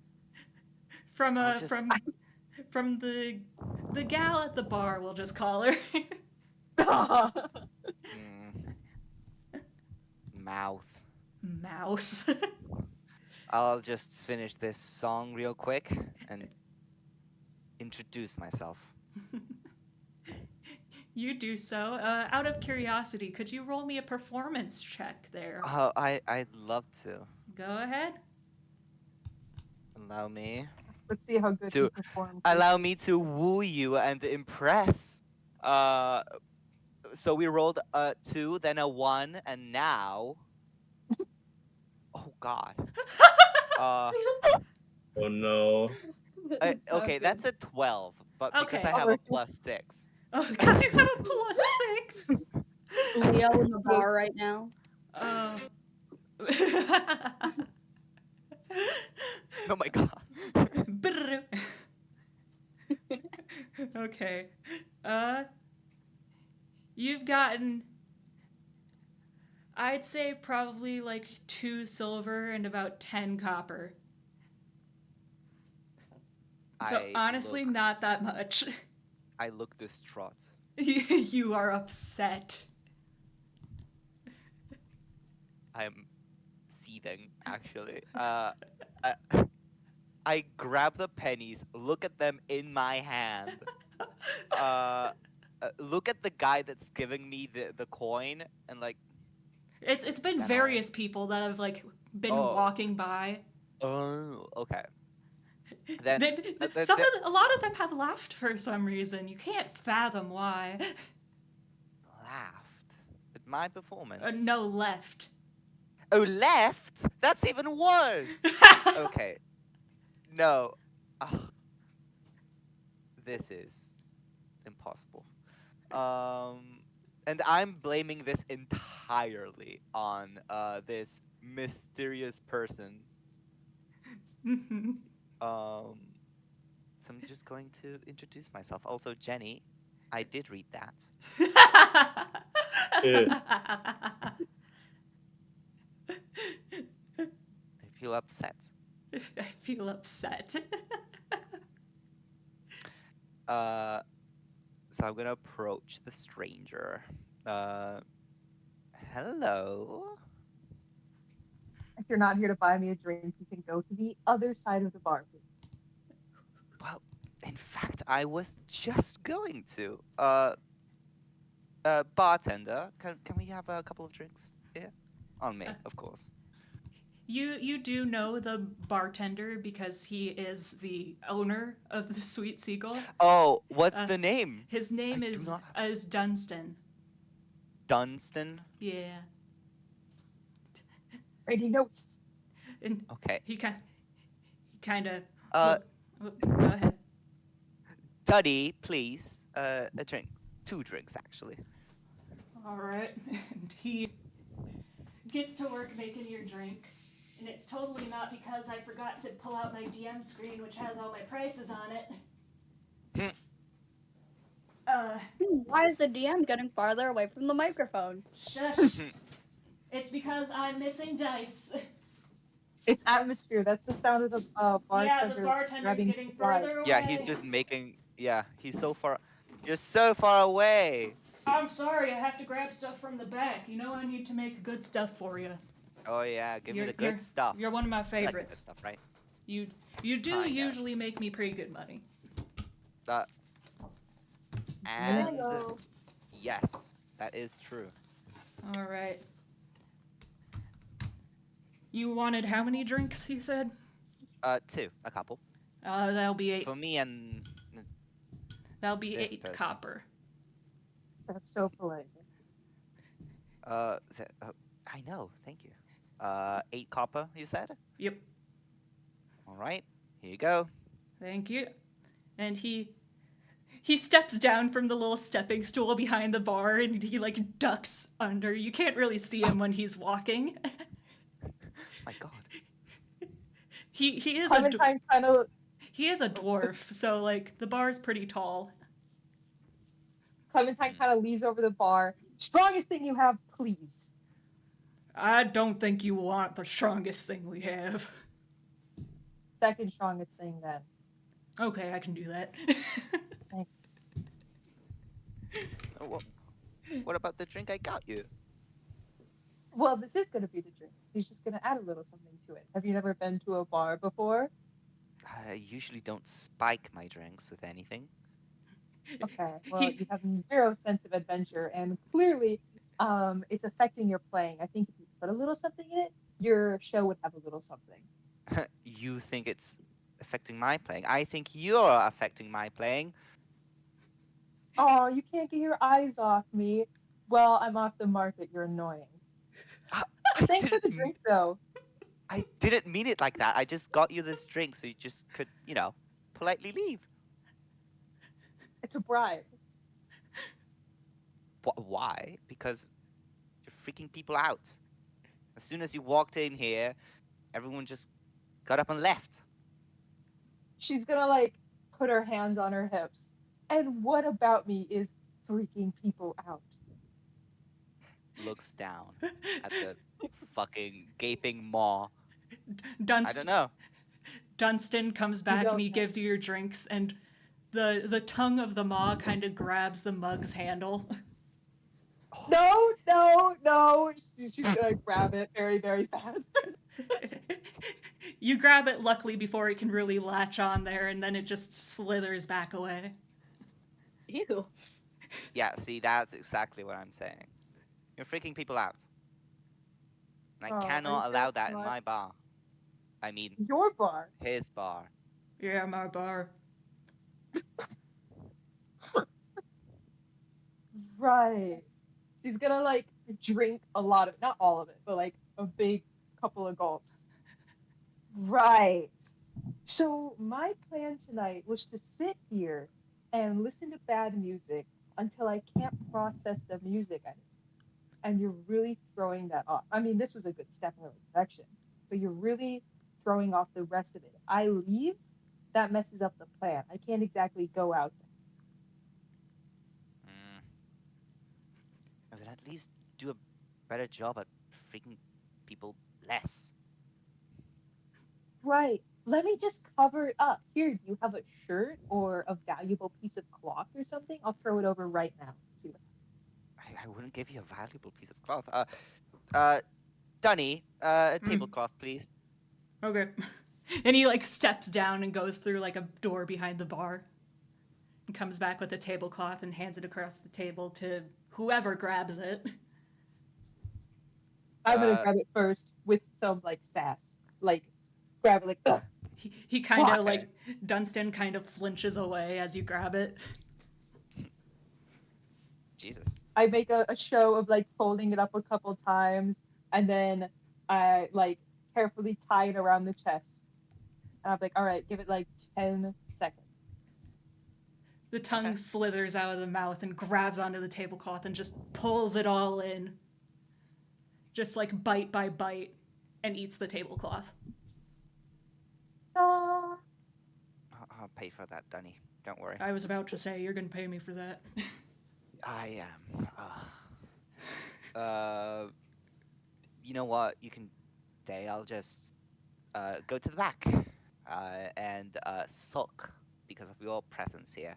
From I'll just- from the gal at the bar, we'll just call her. mm. Mouth. Mouth. I'll just finish this song real quick and introduce myself. You do so. Out of curiosity, could you roll me a performance check there? Oh, I'd love to. Go ahead. Allow me. Let's see how good To he performs. Allow me to woo you and impress. So we rolled a 2, then a 1, and now. Oh God. Oh no. Okay, that's a 12, but because Okay. I have a +6. Oh, because you have a +6. Leo in the bar right now. Oh. Oh my God. Brr. Okay. You've gotten, I'd say, probably like 2 silver and about 10 copper. So honestly, not that much. I look distraught. You are upset. I'm seething, actually. I grab the pennies, look at them in my hand. Look at the guy that's giving me the coin, and like, It's been Then various people that have like been Oh. walking by. oh, okay. Then A lot of them have laughed for some reason. You can't fathom why. laughed at my performance. No, left. Oh, left? That's even worse. Okay. No. Ugh. This is impossible. And I'm blaming this entirely on this mysterious person. So I'm just going to introduce myself. Also, Jenny, I did read that. I feel upset. I feel upset. So I'm gonna approach the stranger. Hello. If you're not here to buy me a drink, you can go to the other side of the bar. Please. Well, in fact, I was just going to. Bartender, can we have a couple of drinks here? On me, of course. You do know the bartender because he is the owner of the Sweet Seagull. Oh, what's Uh, the name? His name I do is not Dunstan. Dunstan. Yeah, Writing notes. and Okay. he kind of. Uh, Go ahead. Duddy, please. A drink. 2 drinks, actually. All right, and he gets to work making your drinks. And it's totally not because I forgot to pull out my DM screen, which has all my prices on it. Why is the DM getting farther away from the microphone? Shush. It's because I'm missing dice. It's atmosphere. That's the sound of the bartender. Yeah, the bartender's grabbing getting supplies. further away. Yeah, he's just making. Yeah, he's so far. You're so far away. I'm sorry, I have to grab stuff from the back. You know I need to make good stuff for you. Oh yeah, give me You're- the good stuff. You're one of my You like the good favorites. stuff, right? You do Kinda. usually make me pretty good money. And Hello. yes, that is true. All right. You wanted how many drinks? You said. 2, a couple That'll be 8. for me and. That'll be this 8 person. copper. That's so polite. I know. Thank you. 8 copper. You said. Yep. All right. Here you go. Thank you. And he steps down from the little stepping stool behind the bar and he like ducks under. You can't really see him when he's walking. My God. He is Clementine kind of he is a dwarf, so like the bar's pretty tall. leaves over the bar. Strongest thing you have, please. I don't think you want the strongest thing we have. Second strongest thing then. Okay, I can do that. Oh, what about the drink I got you? Well, this is gonna be the drink. He's just gonna add a little something to it. Have you never been to a bar before? I usually don't spike my drinks with anything. Okay. Well, you have zero sense of adventure, and clearly, it's affecting your playing. I think if you put a little something in it, your show would have a little something. You think it's affecting my playing? I think you're affecting my playing. Oh, you can't get your eyes off me. Well, I'm off the market. You're annoying. Thanks for the drink, though. I didn't mean it like that. I just got you this drink so you just could, politely leave. It's a bribe. Why? Because you're freaking people out. As soon as you walked in here, everyone just got up and left. She's gonna put her hands on her hips. And what about me is freaking people out? Looks down at the fucking gaping maw. I don't Dunstan know. Dunstan comes back don't and he know. gives you your drinks, and the tongue of the maw kind of grabs the mug's handle. No. She's gonna grab it very, very fast. You grab it, luckily, before it can really latch on there, and then it just slithers back away. Ew. Yeah, see, that's exactly what I'm saying. You're freaking people out. And Oh, I are cannot you allow sure that in not? my bar. I mean, Your bar. his bar. Yeah, my bar. Right. She's gonna drink a lot of, not all of it, but a big couple of gulps. Right. So my plan tonight was to sit here and listen to bad music until I can't process the music anymore. And you're really throwing that off. I mean, this was a good step in the right direction, but you're really throwing off the rest of it. If I leave, that messes up the plan. I can't exactly go out there. at least do a better job at freaking people less. Right. Let me just cover it up. Here, do you have a shirt or a valuable piece of cloth or something? I'll throw it over right now. See what I wouldn't give you a valuable piece of cloth. Dunny, a tablecloth, please. Okay. And he like steps down and goes through like a door behind the bar and comes back with a tablecloth and hands it across the table to whoever grabs it. I'm gonna Uh, grab it first with some like sass. Like grab it like ugh. He kind Why? of like Dunstan kind of flinches away as you grab it. Jesus. I make a show of like folding it up a couple times and then I like carefully tie it around the chest. And I'm like, all right, give it like 10 seconds. The tongue Okay. slithers out of the mouth and grabs onto the tablecloth and just pulls it all in. Just like bite by bite and eats the tablecloth. Ah. I'll pay for that, Dunny. Don't worry. I was about to say, you're gonna pay me for that. I am. You know what? You can stay. I'll just go to the back and sulk because of your presence here.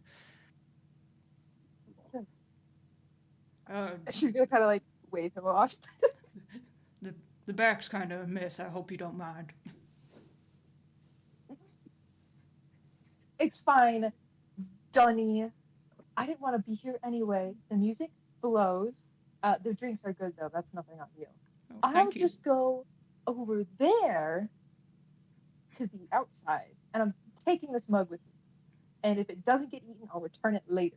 She's gonna kind of like wave him off. The back's kind of a miss. I hope you don't mind. It's fine, Dunny. I didn't want to be here anyway. The music blows. The drinks are good though. That's nothing on you. Oh, I'll thank you. just go over there to the outside, and I'm taking this mug with me. And if it doesn't get eaten, I'll return it later.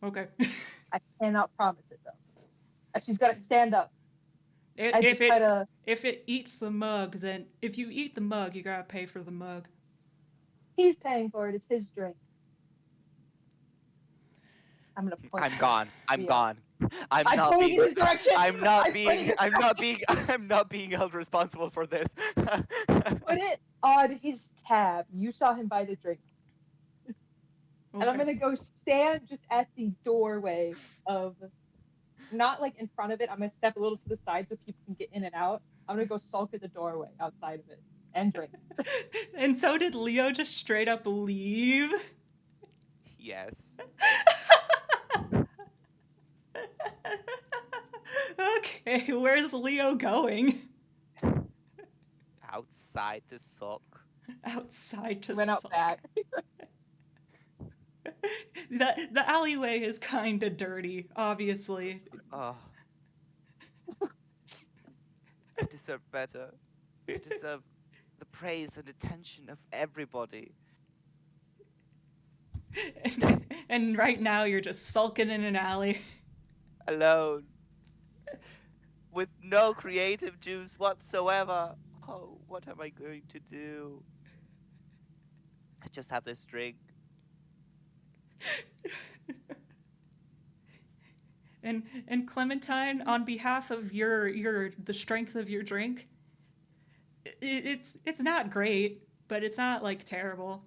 Okay. I cannot promise it though. And she's got to stand up. I if just kind of. if it eats the mug, then if you eat the mug, you gotta pay for the mug. He's paying for it. It's his drink. I'm gonna point. I'm gone. I'm Yeah. gone. I'm I not pointed being. in his direction. I'm not I being. pointed- I'm not being. I'm not being held responsible for this. Put it on his tab. You saw him buy the drink. Okay. And I'm gonna go stand just at the doorway of, not like in front of it. I'm gonna step a little to the side so people can get in and out. I'm gonna go sulk at the doorway outside of it and drink. And so did Leo just straight up leave? Yes. Okay, where's Leo going? Outside to sulk. Outside to Went out sulk. back. The alleyway is kind of dirty, obviously. Oh. I deserve better. I deserve the praise and attention of everybody. And right now you're just sulking in an alley. Alone. With no creative juice whatsoever. Oh, what am I going to do? I just have this drink. And Clementine, on behalf of the strength of your drink, it's not great, but it's not like terrible.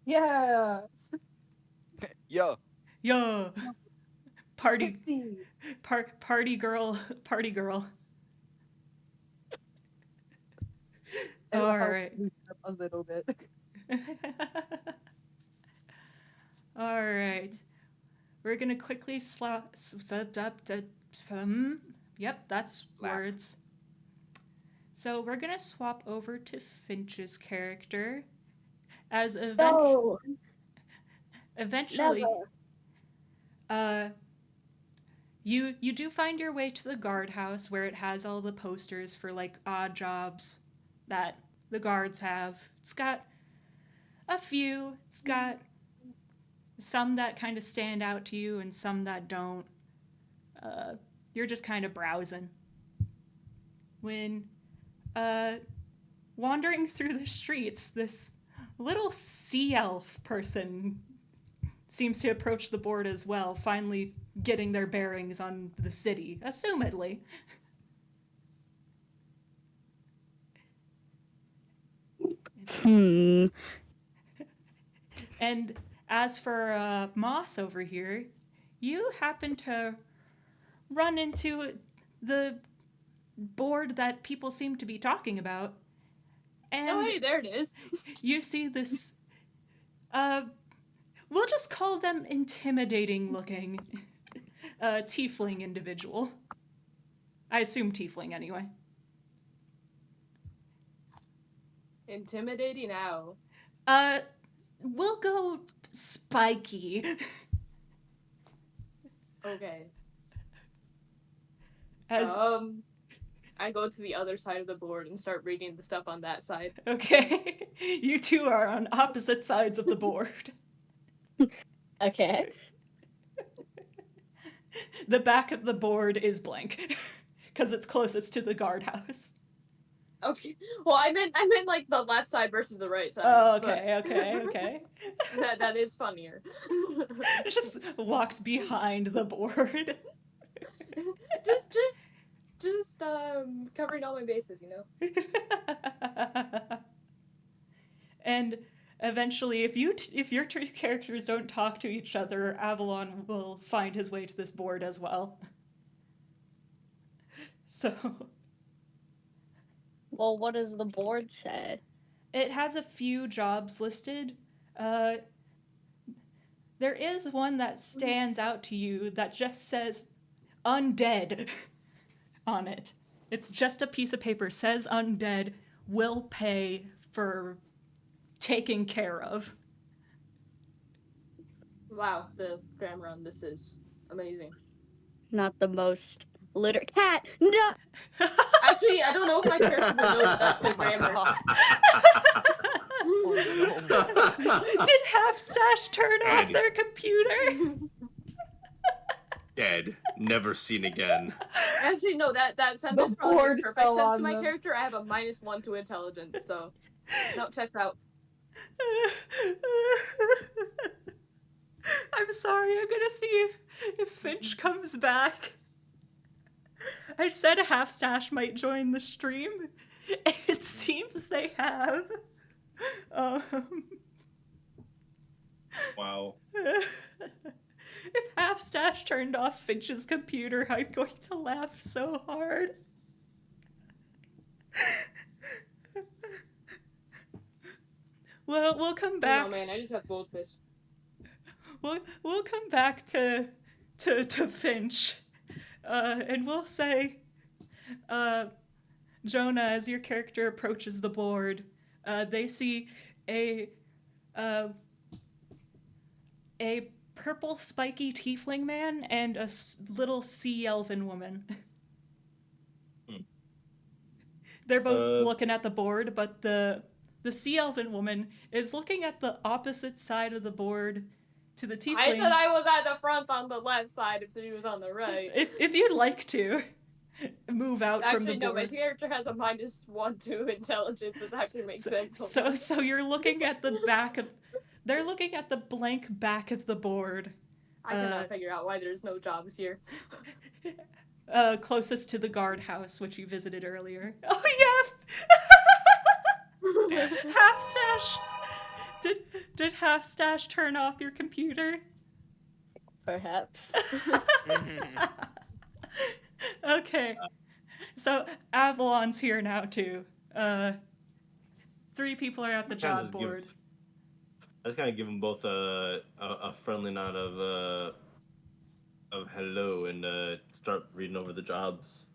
Yeah. Yo. Yo, party Tipsy. party girl, party girl. It'll All help right. loosen up a little bit. All right. We're gonna quickly yep, that's Lap. words. So we're gonna swap over to Finch's character as No, eventually never. you do find your way to the guardhouse where it has all the posters for like odd jobs that the guards have. It's got a few. It's got some that kind of stand out to you and some that don't. You're just kind of browsing when wandering through the streets, this little sea elf person seems to approach the board as well, finally getting their bearings on the city, assumedly. And as for Moss over here, you happen to run into the board that people seem to be talking about. And Oh, hey, there it is. you see this, we'll just call them intimidating looking, tiefling individual. I assume tiefling anyway. Intimidating how? We'll go spiky. Okay. As I go to the other side of the board and start reading the stuff on that side. okay, you two are on opposite sides of the board. Okay. The back of the board is blank because it's closest to the guardhouse. Okay. Well, I meant like the left side versus the right side. Oh, but okay. that is funnier. It just walks behind the board. just covering all my bases, you know. And eventually, if your two characters don't talk to each other, Avalon will find his way to this board as well. So Well, what does the board say? it has a few jobs listed. There is one that stands out to you that just says undead on it. It's just a piece of paper, says undead, will pay for taken care of. Wow, the grammar on this is amazing. Not the most literate cat. No. Actually, I don't know if my character will know that that's the grammar. Did Half Stash turn off Ed. their computer? Dead. Never seen again. Actually, no, that sentence probably board makes perfect fell sense to on my them. character. I have a -1 to intelligence, so no, checks out. I'm sorry, I'm gonna see if Finch comes back. I said Half Stash might join the stream. It seems they have. Wow. If Half Stash turned off Finch's computer, I'm going to laugh so hard. Well, we'll come back. Oh man, I just have goldfish. We'll come back to Finch, and we'll say, Jonah, as your character approaches the board, they see a purple spiky tiefling man and a little sea elven woman. They're both looking at the board, but the sea elven woman is looking at the opposite side of the board to the tiefling. I said I was at the front on the left side if he was on the right. If you'd like to move out from the Actually, no, my board. character has a -1 to intelligence. This actually makes sense. So you're looking at the back of. They're looking at the blank back of the board. I cannot figure out why there's no jobs here. Closest to the guardhouse, which you visited earlier. Oh yeah. Half Stash. Did Half Stash turn off your computer? Perhaps. Okay. So Avalon's here now too. 3 people are at the job board. I just kind of give them both a friendly nod of hello and start reading over the jobs.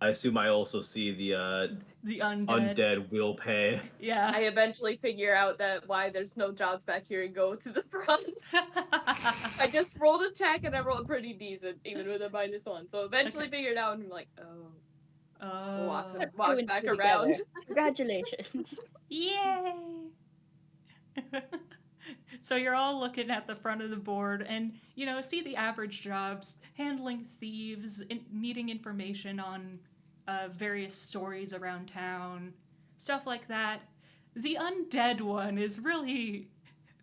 I assume I also see the undead. undead will pay. Yeah. I eventually figure out that why there's no jobs back here and go to the front. I just rolled a tech and I rolled pretty decent, even with a -1. So eventually figured out and I'm like, oh. Walk Two back and two around. together. Congratulations. Yay! So you're all looking at the front of the board and, see the average jobs, handling thieves, needing information on various stories around town, stuff like that. The undead one is really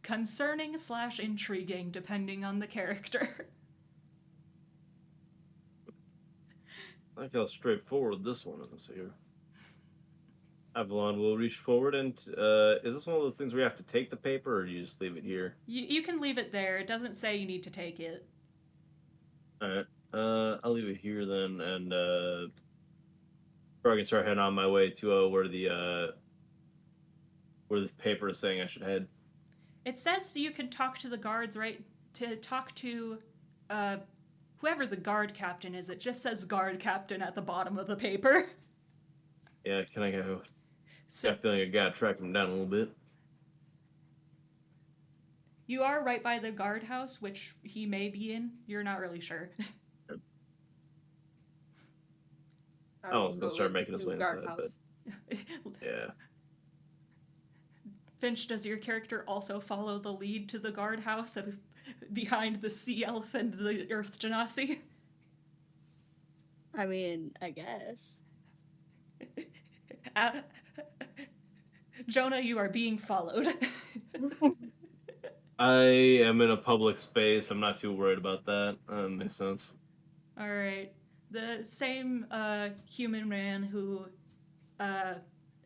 concerning / intriguing, depending on the character. I like how straightforward this one is here. Avalon will reach forward and is this one of those things where you have to take the paper or do you just leave it here? You can leave it there. It doesn't say you need to take it. Alright. I'll leave it here then and before I can start heading on my way to where this paper is saying I should head. It says you can talk to the guards, right? To talk to whoever the guard captain is. It just says guard captain at the bottom of the paper. Yeah, can I go? So Got a feeling I gotta track him down a little bit. you are right by the guardhouse, which he may be in. You're not really sure. I Oh, I was will gonna go start with making his the way inside, guardhouse. Yeah. Finch, does your character also follow the lead to the guardhouse behind the sea elf and the earth genasi? I mean, I guess. Jonah, you are being followed. I am in a public space. I'm not too worried about that. Makes sense. All right. The same human man who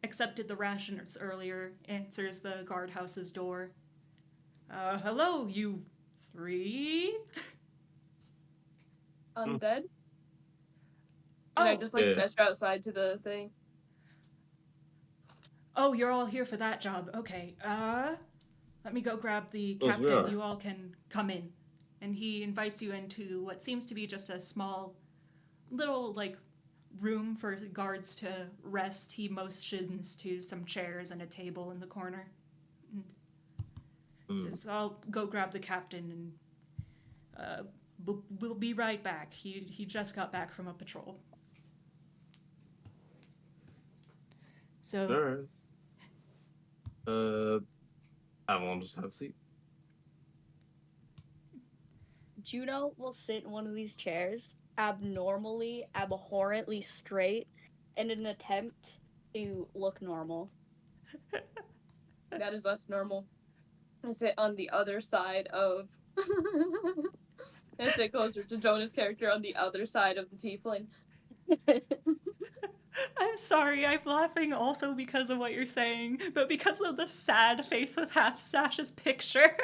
accepted the rations earlier answers the guardhouse's door. Hello, you three? Undead? And I Oh, just like Yeah. gesture outside to the thing. oh, you're all here for that job. Okay. Let me go grab the Those we captain. are. You all can come in. And he invites you into what seems to be just a small little like room for guards to rest. He motions to some chairs and a table in the corner. And says, "I'll go grab the captain, and we'll be right back. He just got back from a patrol." So Alright. Avalon, just have a seat. Juno will sit in one of these chairs, abhorrently straight, in an attempt to look normal. That is less normal. I sit on the other side of. I sit closer to Jonah's character on the other side of the tiefling. I'm sorry, I'm laughing also because of what you're saying, but because of the sad face with half Sash's picture.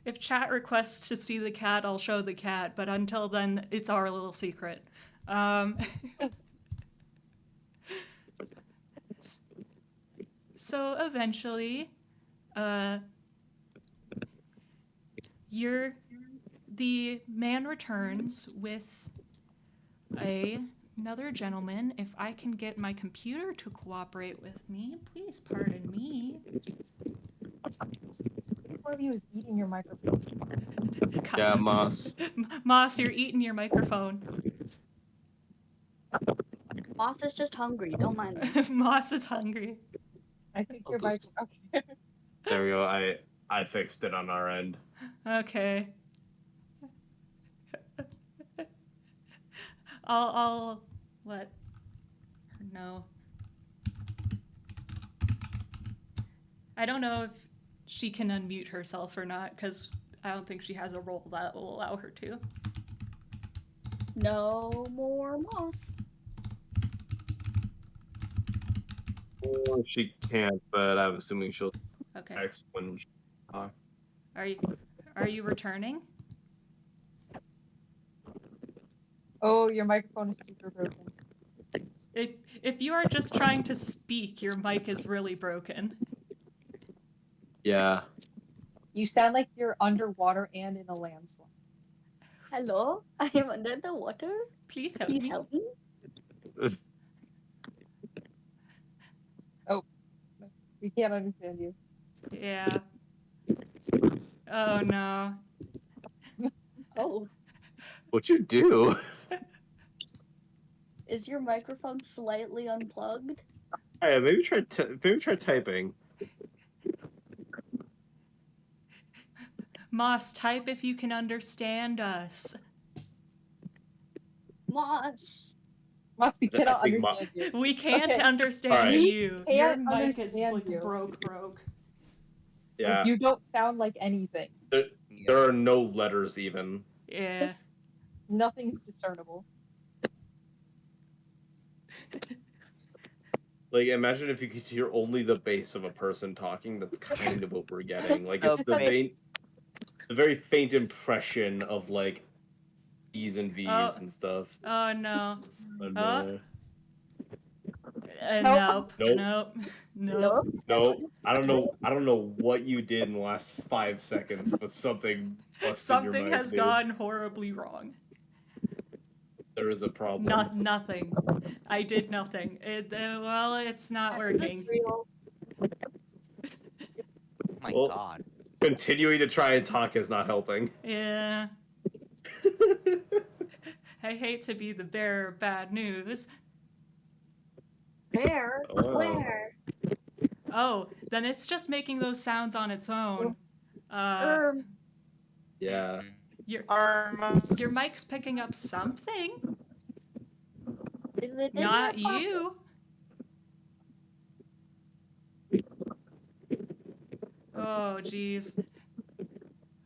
If chat requests to see the cat, I'll show the cat, but until then, it's our little secret. So eventually, the man returns with another gentleman. If I can get my computer to cooperate with me, please pardon me. One of you is eating your microphone. Yeah, Moss. Moss, you're eating your microphone. Moss is just hungry. Don't mind him. Moss is hungry. I think I'll your mic. just- Okay. There we go. I fixed it on our end. Okay. I'll let her know. I don't know if she can unmute herself or not, because I don't think she has a role that will allow her to. No more Moss. Oh, she can't, but I'm assuming she'll Okay. text when she talks. Are you returning? Oh, your microphone is super broken. If you are just trying to speak, your mic is really broken. Yeah. You sound like you're underwater and in a landslide. Hello? I am under the water. Please help Please me. help me. We can't understand you. Yeah. Oh no. Oh, What'd you do? is your microphone slightly unplugged? Yeah, maybe try typing. Moss, type if you can understand us. Moss. Must be I cannot think understand you. We can't Okay. understand Alright. you. We Your can't mic is understand like you. broke. Yeah. Like, you don't sound like anything. There are no letters even. Yeah. Nothing's discernible. Like, imagine if you could hear only the bass of a person talking. That's kind of what we're getting. Like, it's The the very faint impression of like E's and V's Oh. and stuff. Oh no. And, Oh. Nope. Nope. Nope. no, I don't know. I don't know what you did in the last 5 seconds, but something busted your Something mic, has dude. gone horribly wrong. There is a problem. Nothing. I did nothing. Well, it's not Is this working. real? My Well- God. Continuing to try and talk is not helping. Yeah. I hate to be the bearer of bad news. Where? Oh. Where? Oh, then it's just making those sounds on its own. Uh, Yeah. your Arma. your mic's picking up something, Is it in not your pocket? you. Oh jeez.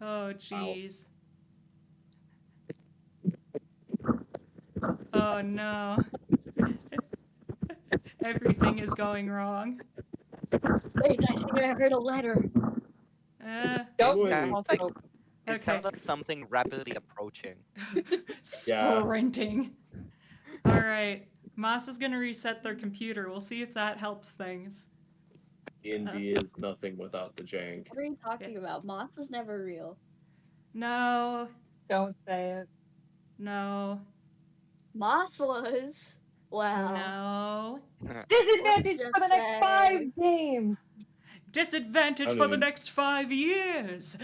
Oh jeez. Oh no. Everything is going wrong. Wait, I think I heard a letter. Don't Wait. say Sounds like- hospital. It Okay. sounds like something rapidly approaching. Sprinting. All right. Moss is gonna reset their computer. We'll see if that helps things. D&D is nothing without the jank. What are you talking about? Moth was never real. No. Don't say it. No. Moss was. Wow. No. Disadvantage just for the next say- 5 games. Disadvantage I don't for the even- next 5 years.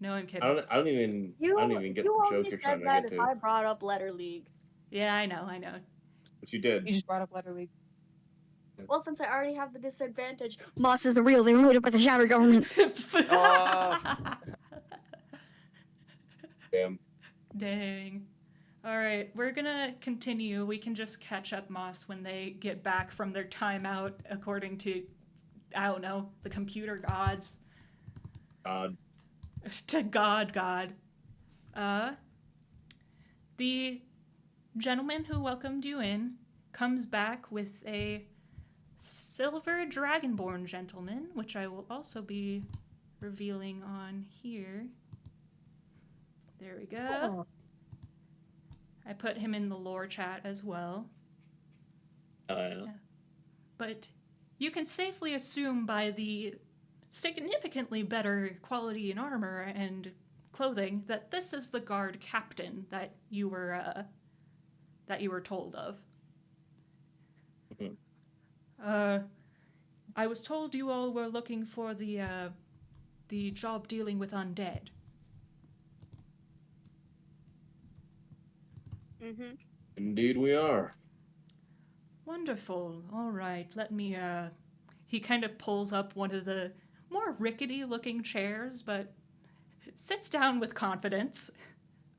No, I'm kidding. I don't even get You the only joke you're said trying to that get if to. I brought up Letter League. Yeah, I know. But you did. You just brought up Letter League. Well, since I already have the disadvantage, Moss isn't real. They were made up by the Shadow Government. Damn. Dang. All right, we're gonna continue. We can just catch up Moss when they get back from their timeout, according to, I don't know, the computer gods. To God. The gentleman who welcomed you in comes back with a silver dragonborn gentleman, which I will also be revealing on here. There we go. Oh. I put him in the lore chat as well. Yeah. But you can safely assume by the significantly better quality in armor and clothing that this is the guard captain that you were told of. Mhm. I was told you all were looking for the job dealing with undead. Mm-hmm. Indeed we are. Wonderful. All right, let me, he kind of pulls up one of the more rickety looking chairs, but sits down with confidence.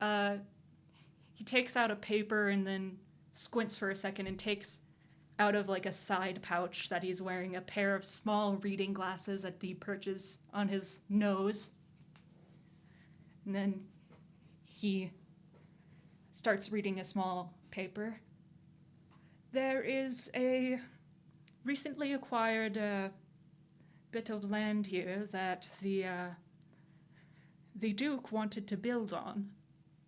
He takes out a paper and then squints for a second and takes out of like a side pouch that he's wearing a pair of small reading glasses that he perches on his nose. And then he starts reading a small paper. There is a recently acquired bit of land here that the Duke wanted to build on,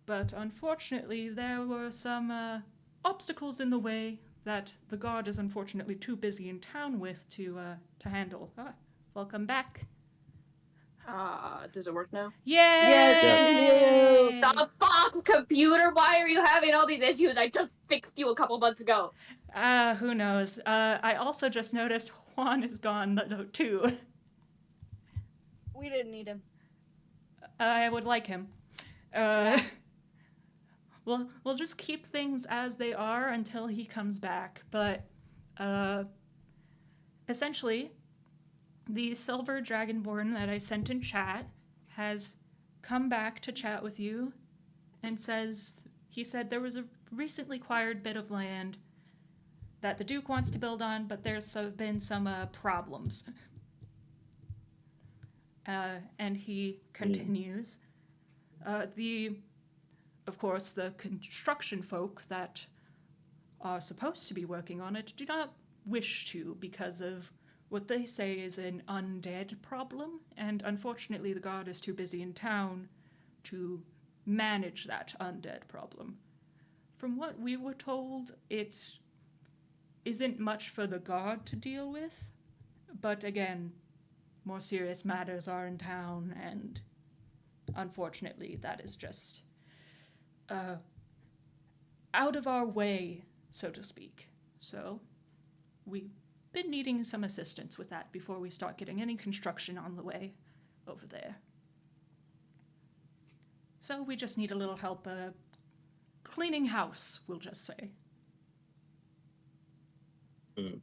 but unfortunately there were some obstacles in the way that the guard is unfortunately too busy in town with to handle. Welcome back. Does it work now? Yay! Yes. The fuck, computer? Why are you having all these issues? I just fixed you a couple months ago. Who knows? I also just noticed Juan is gone too. We didn't need him. I would like him. We'll just keep things as they are until he comes back. But essentially, the silver dragonborn that I sent in chat has come back to chat with you and he said there was a recently acquired bit of land that the Duke wants to build on, but there's been some problems. And he continues. The of course, the construction folk that are supposed to be working on it do not wish to because of what they say is an undead problem, and unfortunately, the god is too busy in town to manage that undead problem. From what we were told, it isn't much for the god to deal with, but again, more serious matters are in town, and unfortunately, that is just out of our way, so to speak. So, we've been needing some assistance with that before we start getting any construction on the way over there. So, we just need a little help cleaning house, we'll just say. Hmm.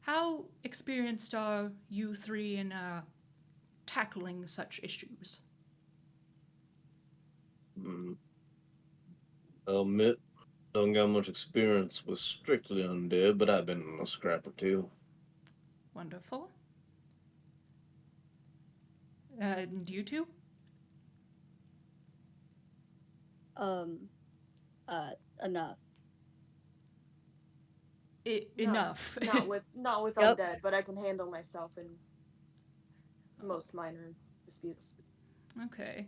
How experienced are you three in tackling such issues? I'll admit, don't got much experience with strictly undead, but I've been in a scrap or two. Wonderful. And you two? Enough. Enough. Not with Yep. undead, but I can handle myself in most minor disputes. Okay.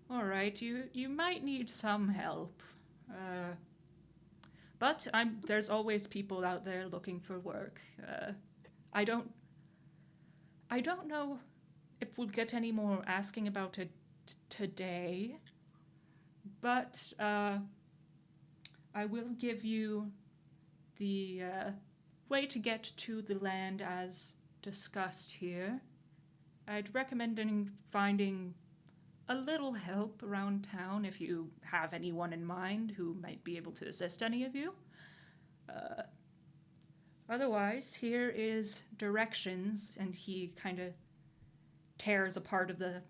All right. You might need some help. But there's always people out there looking for work. I don't know if we'll get any more asking about it today, but I will give you the way to get to the land as discussed here. I'd recommend finding a little help around town if you have anyone in mind who might be able to assist any of you. Otherwise, here is directions, and he kind of tears a part of the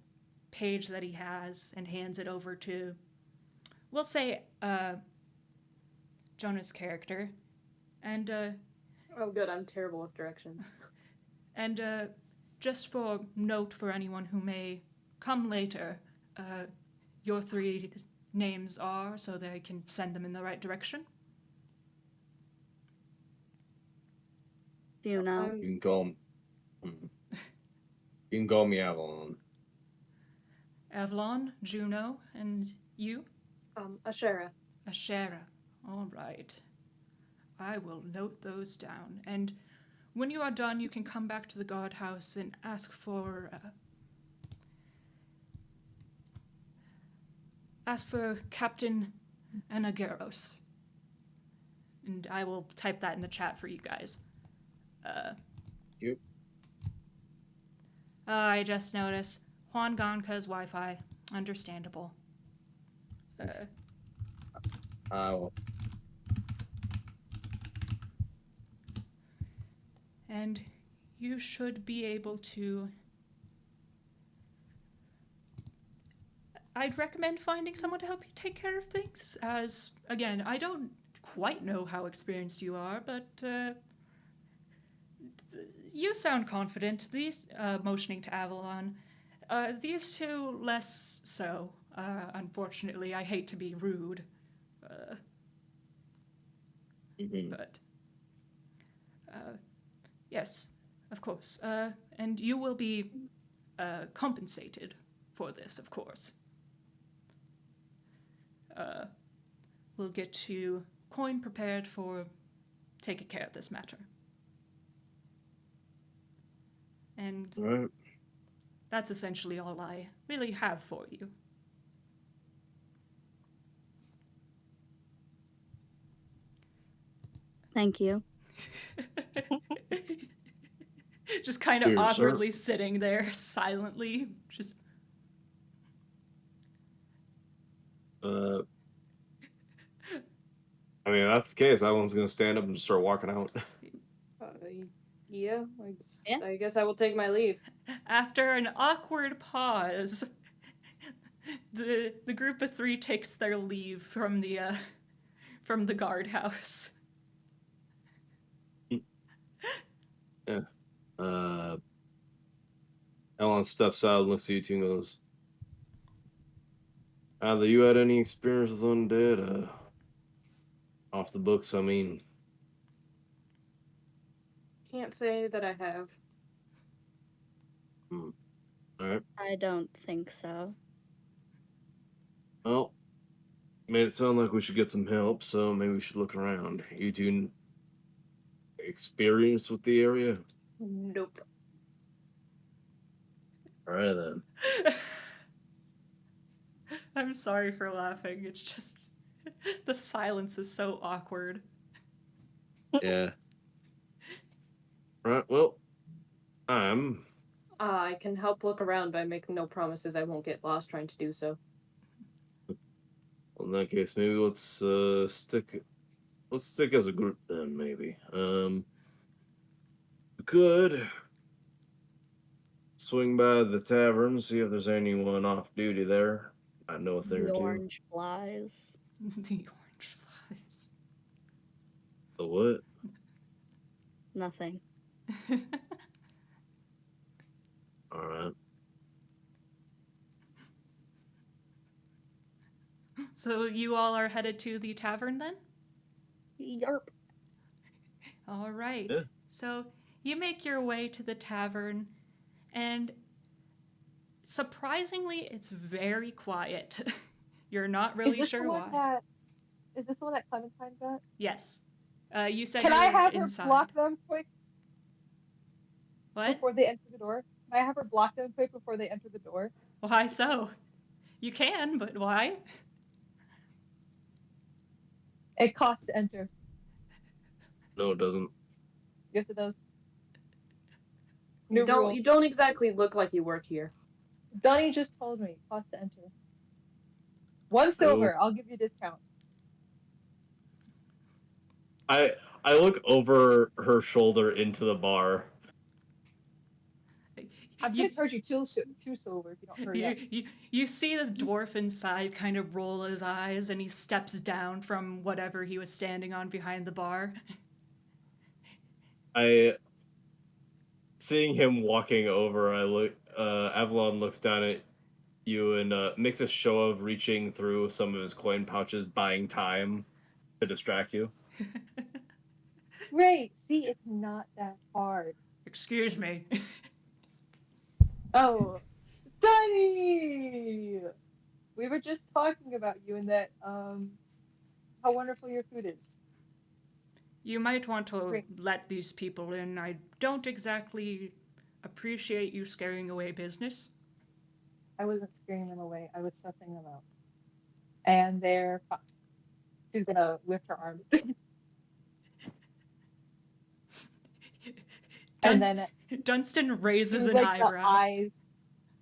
page that he has and hands it over to, we'll say, Jonah's character. And, Oh, good. I'm terrible with directions. and just for note for anyone who may come later, your three names are so that I can send them in the right direction. Do you know? You can call you can call me Avalon. Avalon, Juno, and you? Ashera. Ashera. All right. I will note those down. And when you are done, you can come back to the guardhouse and ask for Captain Anageros. And I will type that in the chat for you guys. Yep. I just noticed Juan Gonka's Wi-Fi. Understandable. I will. And you should be able to... I'd recommend finding someone to help you take care of things, as, again, I don't quite know how experienced you are, but you sound confident. These, motioning to Avalon, these two less so. Unfortunately, I hate to be rude, but yes, of course. And you will be compensated for this, of course. We'll get you coin prepared for taking care of this matter. And Right. that's essentially all I really have for you. Thank you. Just kind of Here, sir. awkwardly sitting there silently, just... I mean, if that's the case, Avalon's gonna stand up and just start walking out. Yeah, Yeah. I guess I will take my leave. After an awkward pause, the group of three takes their leave from the guardhouse. Yeah. Avalon steps out and looks at you two and goes, Either you had any experience with undead? Off the books, I mean. Can't say that I have. Alright. I don't think so. Well, made it sound like we should get some help, so maybe we should look around. You two experienced with the area? Nope. Alright then. I'm sorry for laughing. It's just the silence is so awkward. Yeah. Right, well, I can help look around, but I make no promises I won't get lost trying to do so. well, in that case, maybe let's stick as a group then, maybe. We could swing by the tavern, see if there's anyone off duty there. I know a thing The or two. orange flies. The orange flies. The what? Nothing. Alright. So you all are headed to the tavern then? Yarp. All right. Yeah. So you make your way to the tavern, and surprisingly, it's very quiet. You're not really is sure the why. one that, is this the one that Clementine's at? Yes. You said Can you I were have her inside. block them quick What? before they enter the door? Can I have her block them quick before they enter the door? Why so? You can, but why? It costs to enter. No, it doesn't. Yes, it does. You New rule. you don't exactly look like you work here. Donnie just told me it costs to enter. 1 silver. I'll give you a discount. I look over her shoulder into the bar. I'm You- gonna charge you two silver if you don't hurry up. You see the dwarf inside kind of roll his eyes, and he steps down from whatever he was standing on behind the bar. Seeing him walking over, Avalon looks down at you and makes a show of reaching through some of his coin pouches, buying time to distract you. Great. See, it's not that hard. Excuse me. Oh, Donnie! We were just talking about you and that how wonderful your food is. You might want to Great. let these people in. I don't exactly appreciate you scaring away business. I wasn't scaring them away. I was sussing them out. And they're fine. She's gonna lift her arm. And then Dunstan raises do an like the eyebrow. eyes.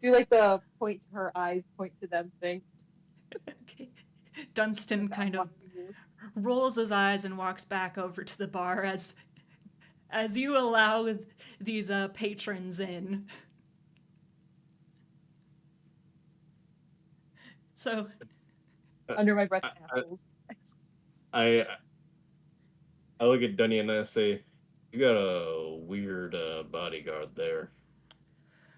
Do like the point to her eyes, point to them thing. Okay. Dunstan kind of rolls his eyes and walks back over to the bar as you allow these patrons in. So Under my breath. I- assholes. I look at Dunny and I say, "You got a weird bodyguard there."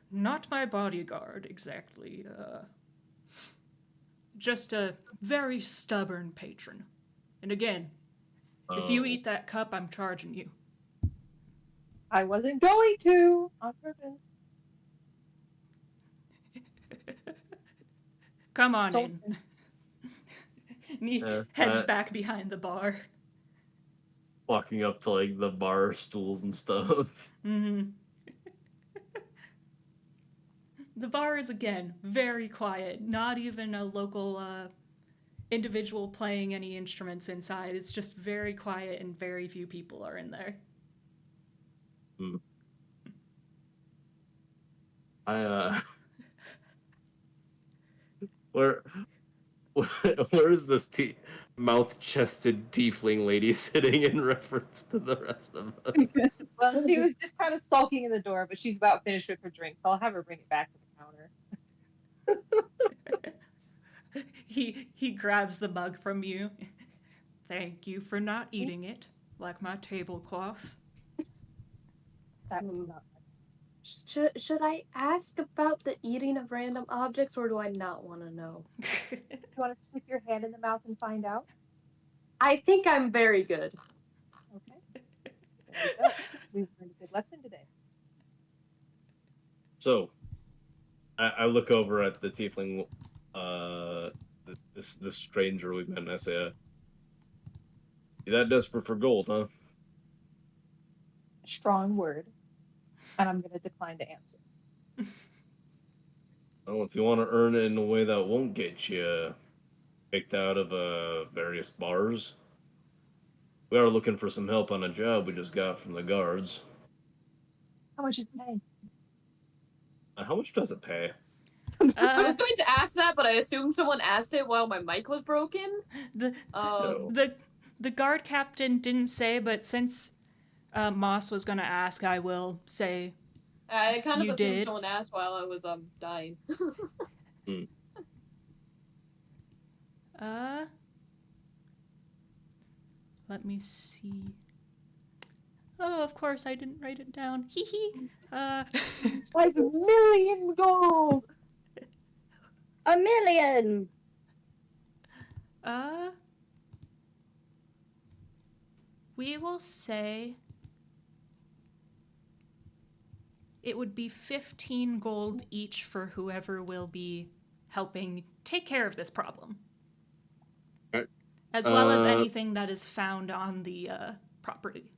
not my bodyguard exactly. Just a very stubborn patron. And again, if you Oh. eat that cup, I'm charging you. I wasn't going to on purpose. Come on Don't- in. And he Yeah, heads back behind the bar. Walking up to like the bar stools and stuff. Mm-hmm. The bar is again very quiet. Not even a local individual playing any instruments inside. It's just very quiet and very few people are in there. Where is this mouth-chested tiefling lady sitting in reference to the rest of us? Well, she was just kind of sulking in the door, but she's about finished with her drink, so I'll have her bring it back to the counter. He grabs the mug from you. Thank you for not eating it, like my tablecloth. That was not. Should I ask about the eating of random objects, or do I not want to know? You want to stick your hand in the mouth and find out? I think I'm very good. Okay. There we go. We've learned a good lesson today. So, I look over at the tiefling, this stranger we've met, and I say, "You that desperate for gold, huh?" Strong word. And I'm going to decline to answer. Well, if you want to earn it in a way that won't get you kicked out of various bars, we are looking for some help on a job we just got from the guards. How much is it paying? How much does it pay? I was going to ask that, but I assumed someone asked it while my mic was broken. the No. the guard captain didn't say, but since Moss was gonna ask, I will say. I kind of You assumed did. someone asked while I was dying. Let me see. Oh, of course I didn't write it down. Hee hee. 5 million gold! A million! We will say it would be 15 gold each for whoever will be helping take care of this problem. Right. As well as anything that is found on the property.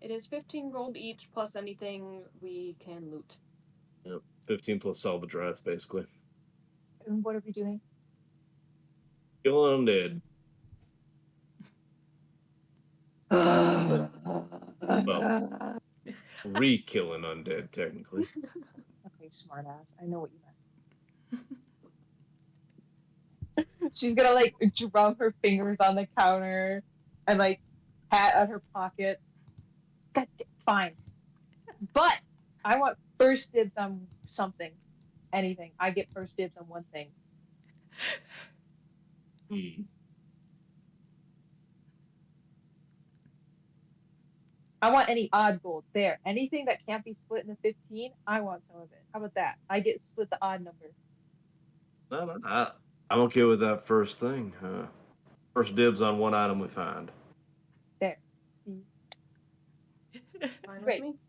It is 15 gold each plus anything we can loot. Yep, 15 plus salvage rats, basically. And what are we doing? Kill undead. Well, re-killing undead, technically. Okay, smartass. I know what you meant. She's gonna like drum her fingers on the counter and like pat at her pockets. God, fine. But I want first dibs on something. Anything. I get first dibs on one thing. I want any odd gold. There. Anything that can't be split into 15, I want some of it. How about that? I get split the odd number. No, I'm okay with that first thing. First dibs on one item we find. There. Fine Great. with me?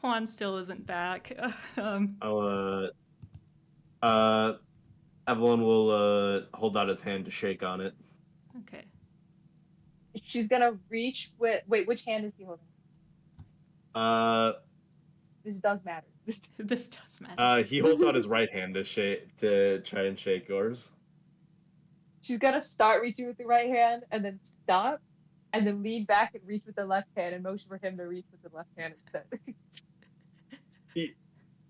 Juan still isn't back. Evelyn will hold out his hand to shake on it. Okay. She's gonna reach with. Wait, which hand is he holding? This does matter. This does matter. He holds out his right hand to try and shake yours. She's gonna start reaching with the right hand and then stop, and then lean back and reach with the left hand and motion for him to reach with the left hand instead. He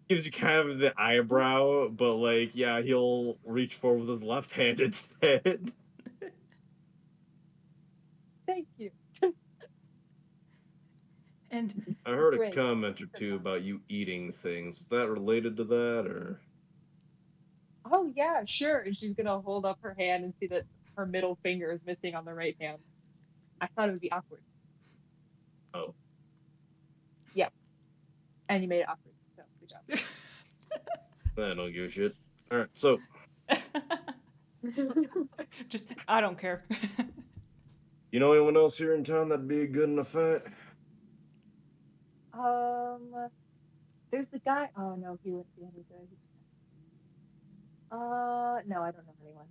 gives you kind of the eyebrow, but like, yeah, he'll reach forward with his left hand instead. Thank you. And I heard Great. a comment or two about you eating things. Is that related to that, or? Oh yeah, sure. And she's gonna hold up her hand and see that her middle finger is missing on the right hand. I thought it would be awkward. Oh. Yep. And you made it awkward, so good job. I don't give a shit. Alright, so, just, I don't care. you know anyone else here in town that'd be good in a fight? There's the guy. Oh no, he wouldn't be any good. No, I don't know anyone.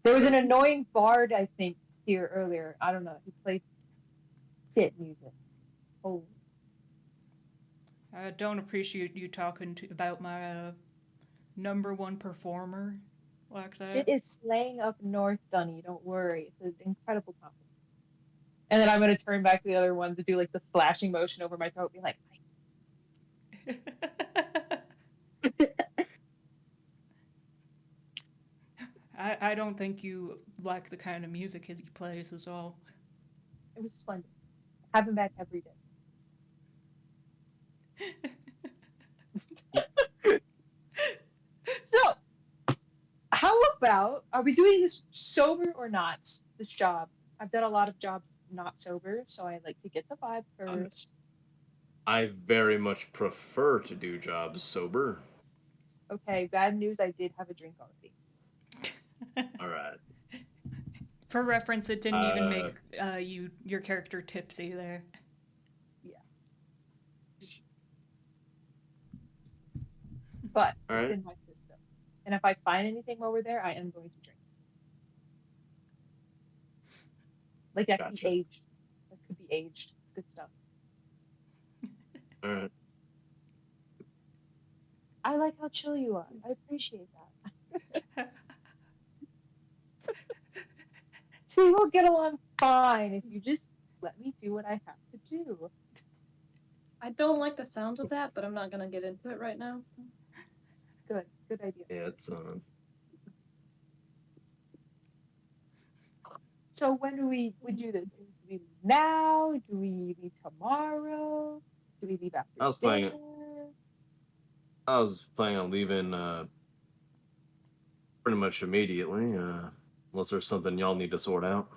There was an annoying bard, I think, here earlier. I don't know. He played shit music. Oh. I don't appreciate you talking about my number one performer like that. Shit is slaying up north, Dunny. Don't worry. It's an incredible compliment. And then I'm gonna turn back to the other one to do like the slashing motion over my throat, be like, I don't think you like the kind of music he plays as well. it was splendid. Have him back every day. So, how about, are we doing this sober or not? This job. I've done a lot of jobs not sober, so I like to get the vibe first. I very much prefer to do jobs sober. Okay, bad news. I did have a drink already. All right. For reference, it didn't even Uh, make your character tipsy there. But All it's right. in my system. And if I find anything while we're there, I am going to drink. Like that could be Gotcha. aged. That could be aged. It's good stuff. All right. I like how chill you are. I appreciate that. See, we'll get along fine if you just let me do what I have to do. I don't like the sounds of that, but I'm not gonna get into it right now. Good. Good idea. Yeah, it's So when do we do this? Do we leave now? Do we leave tomorrow? Do we leave after I was dinner? planning on leaving pretty much immediately, unless there's something y'all need to sort out.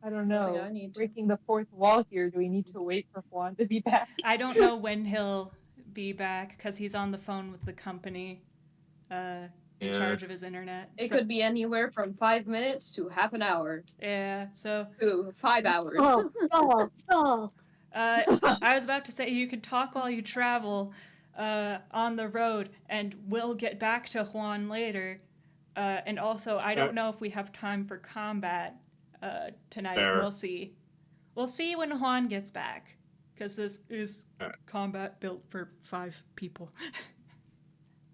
I don't I think know. I need to. Breaking the fourth wall here. Do we need to wait for Juan to be back? I don't know when he'll be back because he's on the phone with the company in Yeah. charge of his internet. It So- could be anywhere from 5 minutes to half an hour Yeah, so to 5 hours. Oh, stop. I was about to say you could talk while you travel on the road, and we'll get back to Juan later. And also, I don't know if we have time for combat tonight. Fair. We'll see. We'll see when Juan gets back, because this is Alright. combat built for 5 people.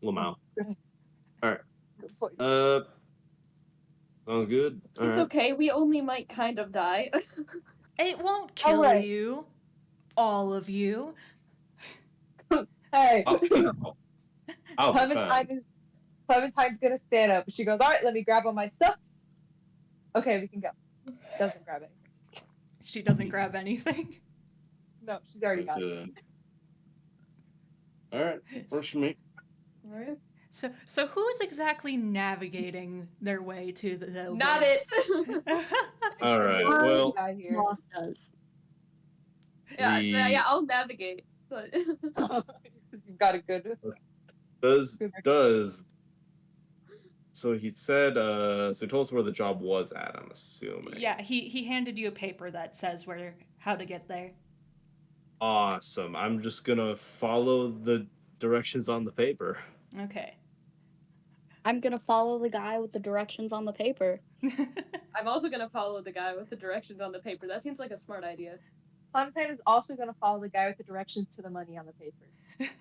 Lamau. Good point. Sounds good. All It's right. okay, we only might kind of die. It won't kill Alright. you, all of you. Hey, I'll be fine. Clementine's gonna stand up. She goes, all right, let me grab all my stuff. Okay, we can go. Doesn't grab anything. She doesn't grab anything. No, she's already got it. All right. Works for me. Alright. So who is exactly navigating their way to the Not it! All right. Juan Well, got here. Moss does. yeah, so, the- yeah, I'll navigate. But You've got a good. does. So he said. So he told us where the job was at. I'm assuming. Yeah, he handed you a paper that says how to get there. Awesome. I'm just gonna follow the directions on the paper. Okay. I'm gonna follow the guy with the directions on the paper. I'm also gonna follow the guy with the directions on the paper. That seems like a smart idea. Clementine is also gonna follow the guy with the directions to the money on the paper.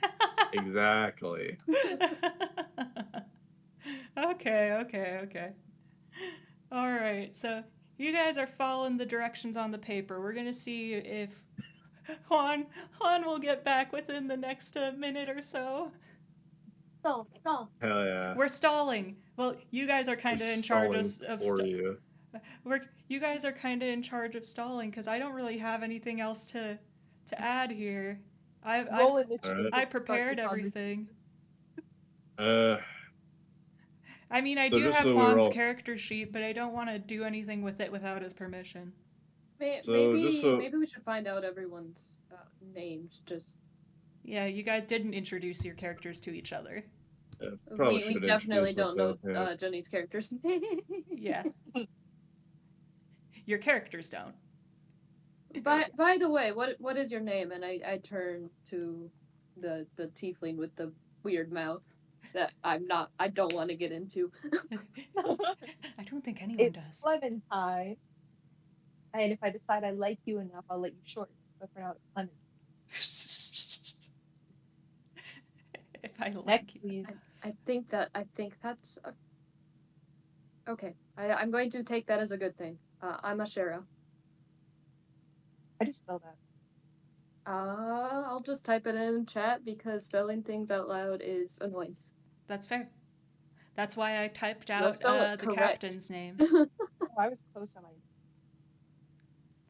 Exactly. Okay. All right. So you guys are following the directions on the paper. We're gonna see if Juan will get back within the next minute or so. Stop. Hell yeah. We're stalling. Well, you guys are kind of in charge of for you. you guys are kind of in charge of stalling because I don't really have anything else to add here. Roll initiative. Alright. I to start prepared the everything. So I mean, I So do just have so we're Juan's all- character sheet, but I don't want to do anything with it without his permission. So, Maybe just so- maybe we should find out everyone's names. Just Yeah, you guys didn't introduce your characters to each other. probably we should definitely introduce don't know myself, yeah. Jenny's character's Yeah. Your characters don't. By the way, what is your name? And I turn to the tiefling with the weird mouth that I don't want to get into. I don't think anyone It's does. Clementine. And if I decide I like you enough, I'll let you shorten it. But for now, it's Clementine. If I like Next, you. please. I think that's okay. I'm going to take that as a good thing. I'm Ashera. How do you spell that? I'll just type it in chat because spelling things out loud is annoying. That's fair. That's why I typed So out spell it the correct. captain's name. Oh, I was close on my.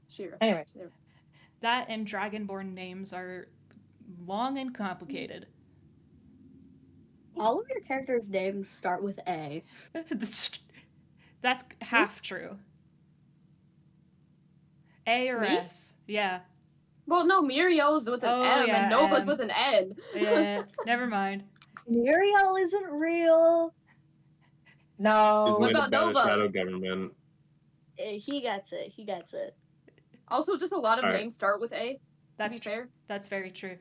Shira. Anyway. That and Dragonborn names are long and complicated. All of your characters' names start with A. That's half true. A or Me? S. Yeah. Well, no, Muriel's with an Oh, M yeah, and Nova's M. with an N. Yeah, never mind. Muriel isn't real. He's No. What made about by the Nova? shadow government. He gets it. He gets it. Also, just a lot of Alright. names start with A. That's to be fair. That's very true.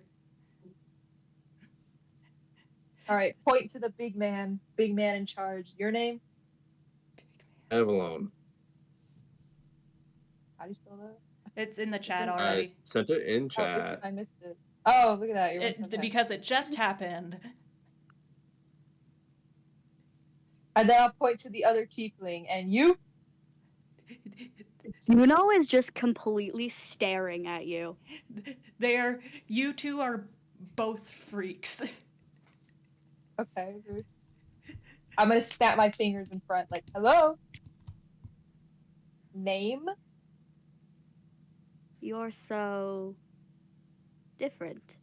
All right, point to the big man in charge. Your name? Avalon. How do you spell that? It's in the chat in- I already. sent it in Oh, chat. I missed it. Oh, look at that. You're right. Because it just happened. And then I'll point to the other tiefling, and you? Juno is just completely staring at you. You two are both freaks. Okay, rude. I'm gonna snap my fingers in front, like, hello? Name? You're so different.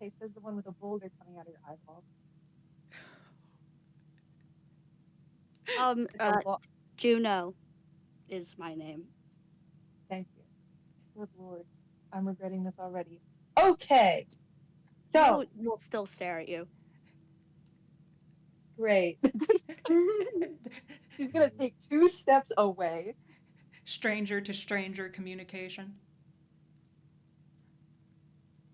Okay, says the one with a boulder coming out of your eyeball. It's a lo- Juno is my name. Thank you. Good lord. I'm regretting this already. Okay. So, Juno will still stare at you. great. She's gonna take 2 steps away. Stranger to stranger communication.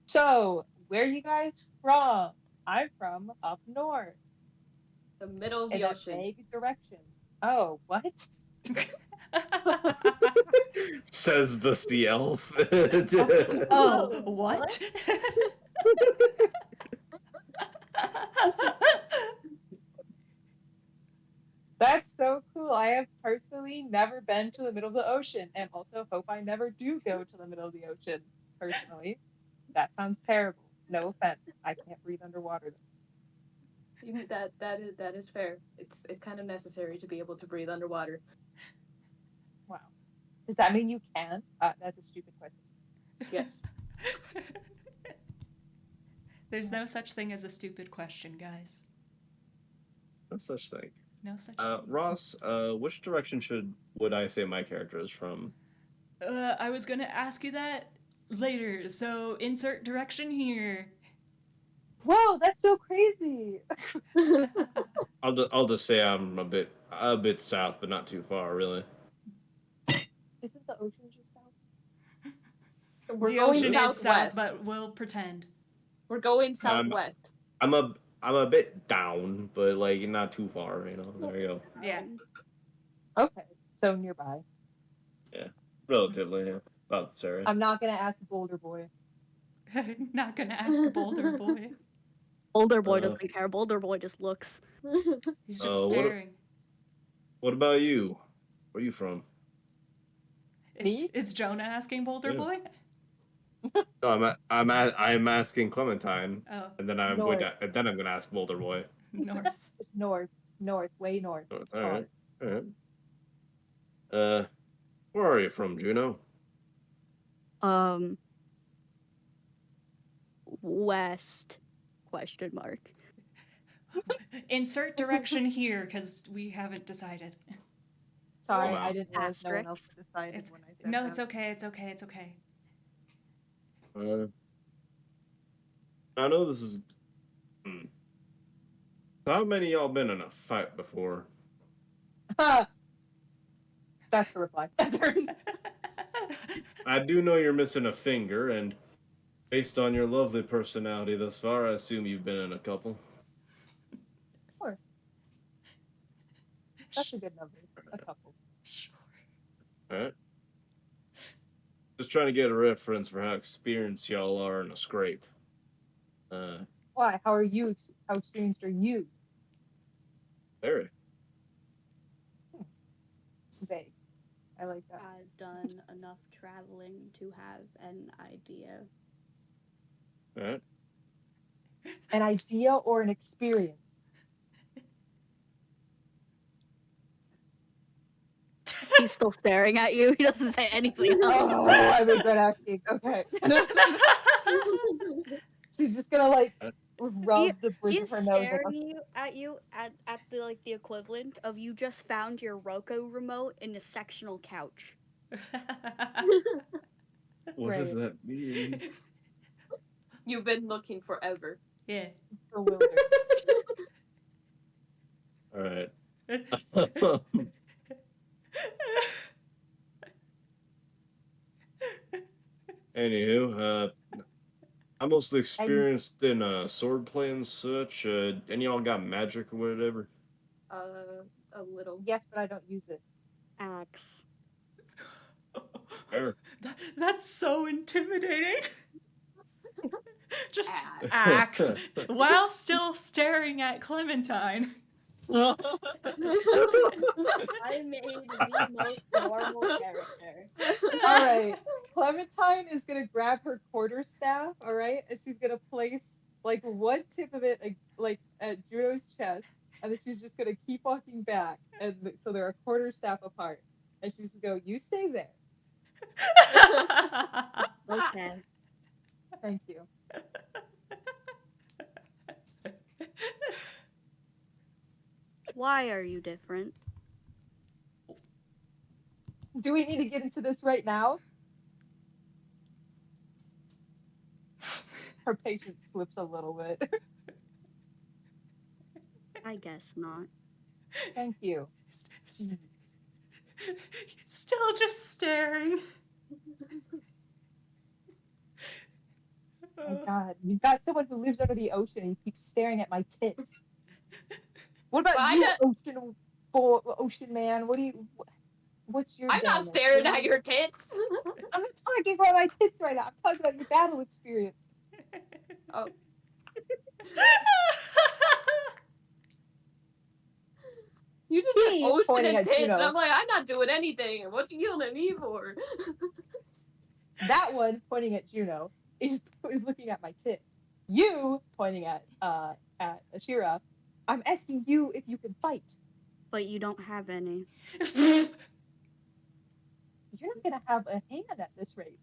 So, where you guys from? I'm from up north. The middle of In the a ocean. vague direction. Oh, what? Says the sea elf. Oh, what? That's so cool. I have personally never been to the middle of the ocean and also hope I never do go to the middle of the ocean, personally. That sounds terrible. No offense. I can't breathe underwater. That is fair. It's kind of necessary to be able to breathe underwater. Wow. Does that mean you can? That's a stupid question. Yes. There's no such thing as a stupid question, guys. No such thing. No such thing. Ross, which direction would I say my character is from? I was gonna ask you that later, so insert direction here. Whoa, that's so crazy. I'll just say I'm a bit south, but not too far, really. Isn't the ocean just south? We're The going ocean is southwest. south, but we'll pretend. We're going southwest. I'm a bit down, but like not too far, you know. There you go. Yeah. Okay, so nearby. Relatively, yeah. About this area. I'm not gonna ask Boulder Boy. Not gonna ask a Boulder Boy. Boulder Boy doesn't care. Boulder Boy just looks. He's just what- staring. What about you? Where are you from? Me? Is Jonah asking Boulder Yeah. Boy? No, I'm asking Clementine, Oh, and then I'm North. gonna ask Boulder Boy. north. It's north, way north. North, all right. Where are you from, Juno? West? Question mark. Insert direction here, because we haven't decided. Sorry, wow. I didn't realize no one else Asterisks. decided It's, when I said no, that. it's okay, it's okay, it's okay. I know this is. So how many of y'all been in a fight before? That's the reply. I do know you're missing a finger, and based on your lovely personality thus far, I assume you've been in a couple. That's a good number. A couple. Sure. Alright. Just trying to get a reference for how experienced y'all are in a scrape. Why? How are you? How experienced are you? Very. Vague. I like that. I've done enough traveling to have an idea. Alright. An idea or an experience? He's still staring at you. He doesn't say anything else. Oh, I regret asking. Okay. She's just gonna like rub the bridge He's of her nose. Like, staring at you at the like the equivalent of you just found your Roku remote in a sectional couch. What does Right. that mean? You've been looking forever. Yeah. Bewildered. All right. Anywho, I'm mostly experienced in sword play and such. Any of y'all got magic or whatever? A little. Yes, but I don't use it. Axe. Fair. That's so intimidating. Just Axe. axe while still staring at Clementine. I made the most normal character. All right. Clementine is gonna grab her quarterstaff, all right, and she's gonna place like one tip of it like at Juno's chest, and then she's just gonna keep walking back, and so they're a quarterstaff apart, and she's gonna go, "You stay there." Okay. Thank you. Why are you different? Do we need to get into this right now? Her patience slips a little bit. I guess not. Thank you. Jeez. Still just staring. Oh my God, you've got someone who lives under the ocean and he keeps staring at my tits. What about Well, you, ocean man? What's your? I'm not damage? staring What at your tits. I'm not talking about my tits right now. I'm talking about your battle experience. Oh. You just said He ocean pointing and at tits, and Juno. I'm like, I'm not doing anything. What you yelling at me for? That one pointing at Juno is looking at my tits. You pointing at Ashira. I'm asking you if you can fight. But you don't have any. You're not gonna have a hand at this rate.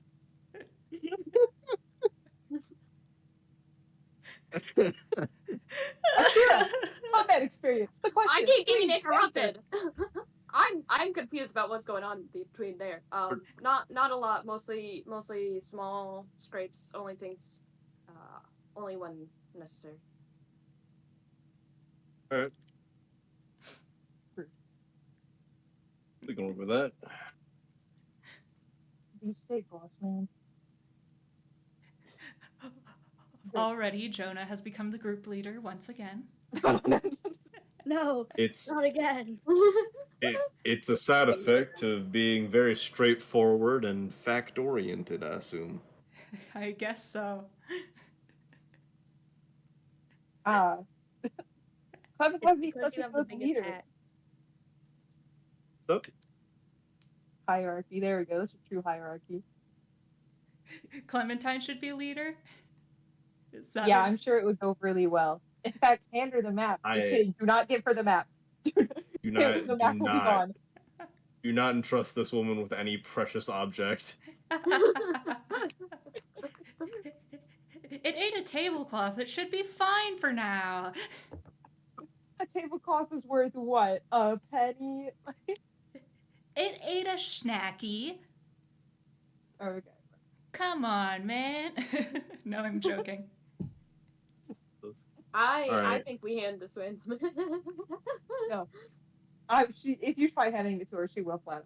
Ashira, combat experience. The question. I keep getting please, interrupted. I'm confused about what's going on between there. Not a lot. Mostly small scrapes. Only things. Only when necessary. All right. We can work with that. You say, boss man. Already, Jonah has become the group leader once again. No, It's not again. it's a side effect of being very straightforward and fact oriented, I assume. I guess so. Clementine be It's because such you a have the good biggest leader. hat. Okay. Hierarchy. There we go. That's a true hierarchy. Clementine should be leader. Is that Yeah, what I'm it's- sure it would go really well. In fact, hand her the map. Just kidding. Do not give her the map. Do The map will be gone. do not entrust this woman with any precious object. It ate a tablecloth. It should be fine for now. A tablecloth is worth what? A penny? It ate a snacky. Okay. Come on, man. No, I'm joking. I Alright. think we hand this win. No. If you try handing it to her, she will flat.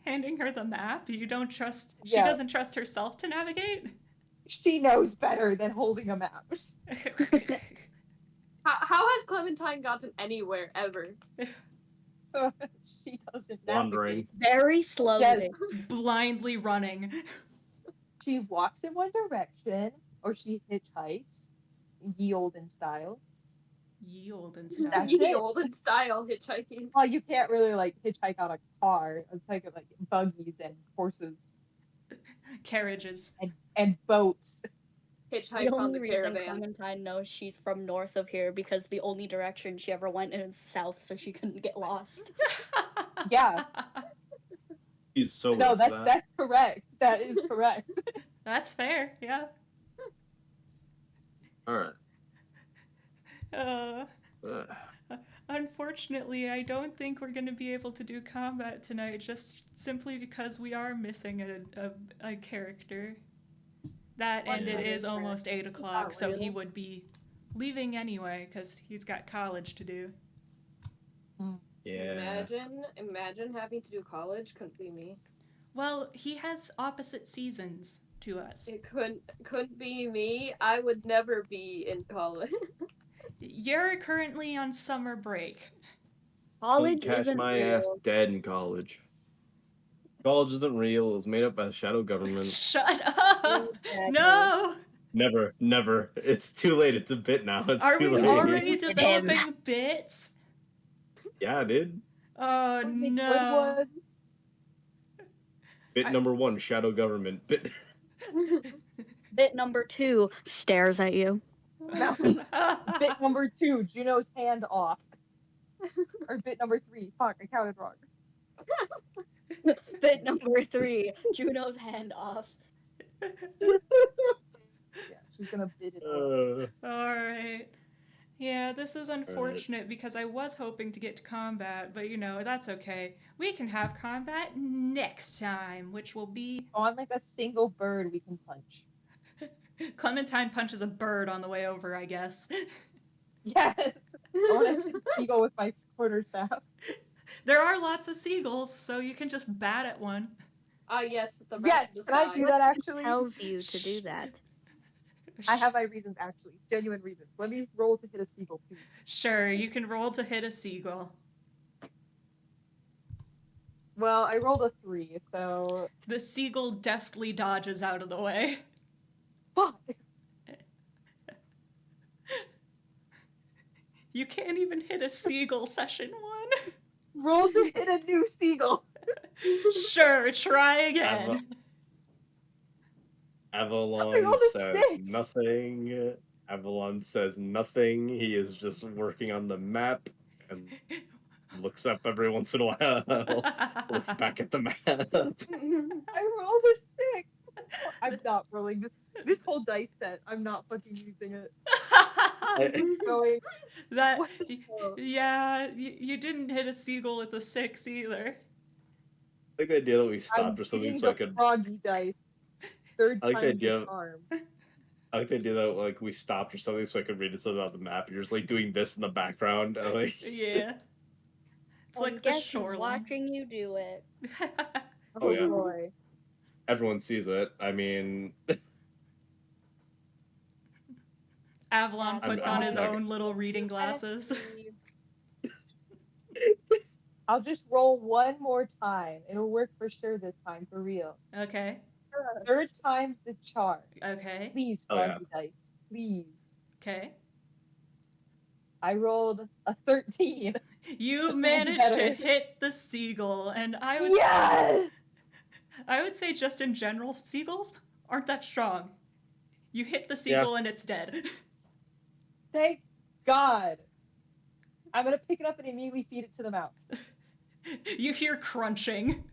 Handing her the map, you don't trust. She Yeah. doesn't trust herself to navigate. She knows better than holding a map. How has Clementine gotten anywhere ever? She doesn't Wandering. navigate. Very slowly. Yes. Blindly running. She walks in one direction, or she hitchhikes, ye olden style. Ye olden style. That's Ye it. olden style hitchhiking. Well, you can't really like hitchhike on a car. It's like buggies and horses Carriages. and boats. The Hitchhikes on only the reason caravans. Clementine knows she's from north of here because the only direction she ever went is south, so she couldn't get lost. Yeah. He's so No, with that. that's correct. That is correct. That's fair, yeah. Alright. Uh, Unfortunately, I don't think we're going to be able to do combat tonight, just simply because we are missing a character. That, and it is almost 8 o'clock, Not so he real. would be leaving anyway because he's got college to do. Yeah. Imagine having to do college. Couldn't be me. Well, he has opposite seasons to us. It couldn't be me. I would never be in college. You're currently on summer break. College Catch isn't my real. ass dead in college. College isn't real. It was made up by the shadow government. Shut up! Exactly. No! Never. It's too late. It's a bit now. It's Are too we late. already Damn. developing bits? Yeah, dude. Oh One of the good no. ones. Bit I- number 1, shadow government. Bit. Bit number 2 stares at you. No. Bit number 2, Juno's hand off. Or bit number 3, fuck, I counted wrong. Bit number 3 Juno's hand off. Yeah, she's gonna bid it off. Alright. Yeah, this is unfortunate because I was hoping to get to combat, but you know, that's okay. We can have combat next time, which will be On like a single bird we can punch. Clementine punches a bird on the way over, I guess. Yes! I wanna hit Seagull with my quarterstaff. There are lots of seagulls, so you can just bat at one. Yes, the rat Yes, in the can I sky. do that actually? Tells you to do that. I have my reasons actually. Genuine reasons. Let me roll to hit a seagull, please. Sure, you can roll to hit a seagull. Well, I rolled a 3, so The seagull deftly dodges out of the way. fuck. You can't even hit a seagull session 1. Roll to hit a new seagull. Sure, try again. Avalon rolled a says 6. nothing. Avalon says nothing. He is just working on the map and looks up every once in a while. Looks back at the map. I rolled a 6. I'm not rolling this whole dice set. I'm not fucking using it. Going, That what the hell? yeah, you didn't hit a seagull with a 6 either. I like the idea that we I'm stopped or something hitting so I the could. froggy dice. Third I like the time's idea the of- charm. I like the idea that like we stopped or something so I could read something about the map. You're just like doing this in the background. Like Yeah. It's Well, like the guess who's shoreline. watching you do it. Oh, yeah. Boy. everyone sees it. I mean, Avalon I'm- puts I'm on just his not- own little reading glasses. I'll just roll one more time. It'll work for sure this time, for real. Okay. Third time's the charm. Okay. Please, Oh, yeah. froggy dice. Please. Okay. I rolled a 13. You That's managed to better. hit the seagull, and Yes! I would say just in general, seagulls aren't that strong. You hit the seagull and it's dead. Thank God. I'm gonna pick it up and immediately feed it to the mouth. You hear crunching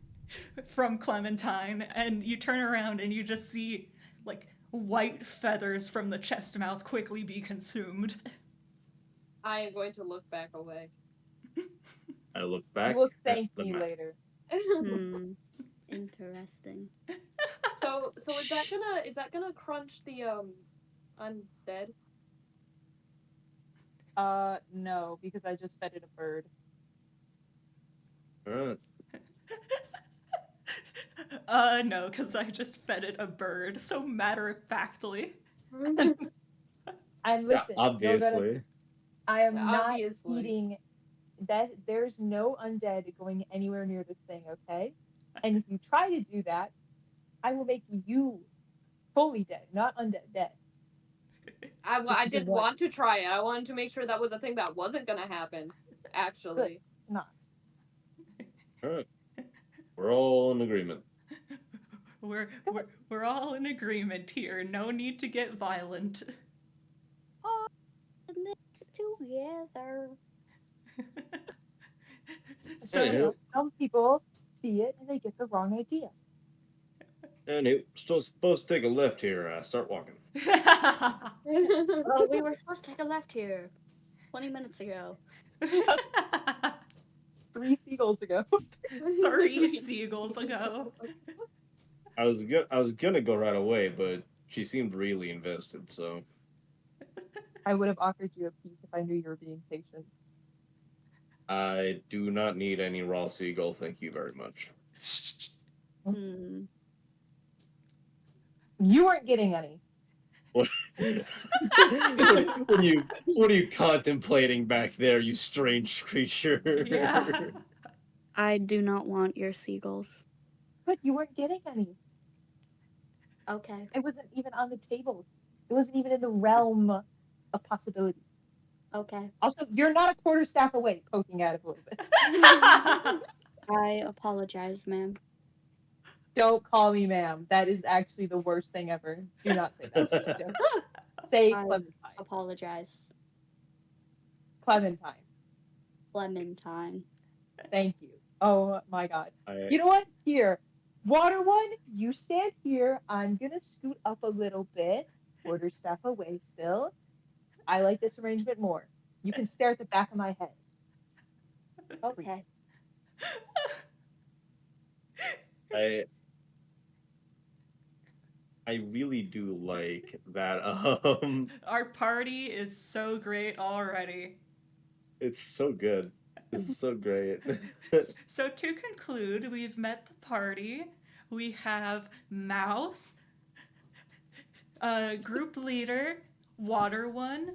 from Clementine, and you turn around and you just see like white feathers from the chest mouth quickly be consumed. I am going to look back away. I look back. You will at thank the me map. later. Interesting. So is that gonna crunch the undead? No, because I just fed it a bird. Alright. No, because I just fed it a bird, so matter-of-factly. And Yeah, listen, know that obviously. I am not Obviously. eating that. There's no undead going anywhere near this thing, okay? And if you try to do that, I will make you fully dead, not undead, dead. I This is did what- want to try it. I wanted to make sure that was a thing that wasn't gonna happen. Good. Actually. It's not. Alright. We're all in agreement. We're all in agreement here. No need to get violent. And this together. So Anywho. you know, some people see it and they get the wrong idea. Anyway, still supposed to take a left here. Start walking. Oh, we were supposed to take a left here 20 minutes ago. 3 seagulls ago. 3 seagulls ago. I was gonna go right away, but she seemed really invested. So I would have offered you a piece if I knew you were being patient. I do not need any raw seagull. Thank you very much. Hmm. You weren't getting any. What are you contemplating back there, you strange creature? Yeah. I do not want your seagulls. But you weren't getting any. Okay. It wasn't even on the table. It wasn't even in the realm of possibility. Okay. Also, you're not a quarterstaff away, poking at it a little bit. I apologize, ma'am. Don't call me ma'am. That is actually the worst thing ever. Do not say that. Just say I Clementine. apologize. Clementine. Clementine. Thank you. Oh my god. I, You know what? Here. Water one, you stand here. I'm gonna scoot up a little bit. Quarterstaff away still. I like this arrangement more. You can stare at the back of my head. Okay. I really do like that. Our party is so great already. It's so good. This is so great. So to conclude, we've met the party. We have Mouth, group leader, Water One,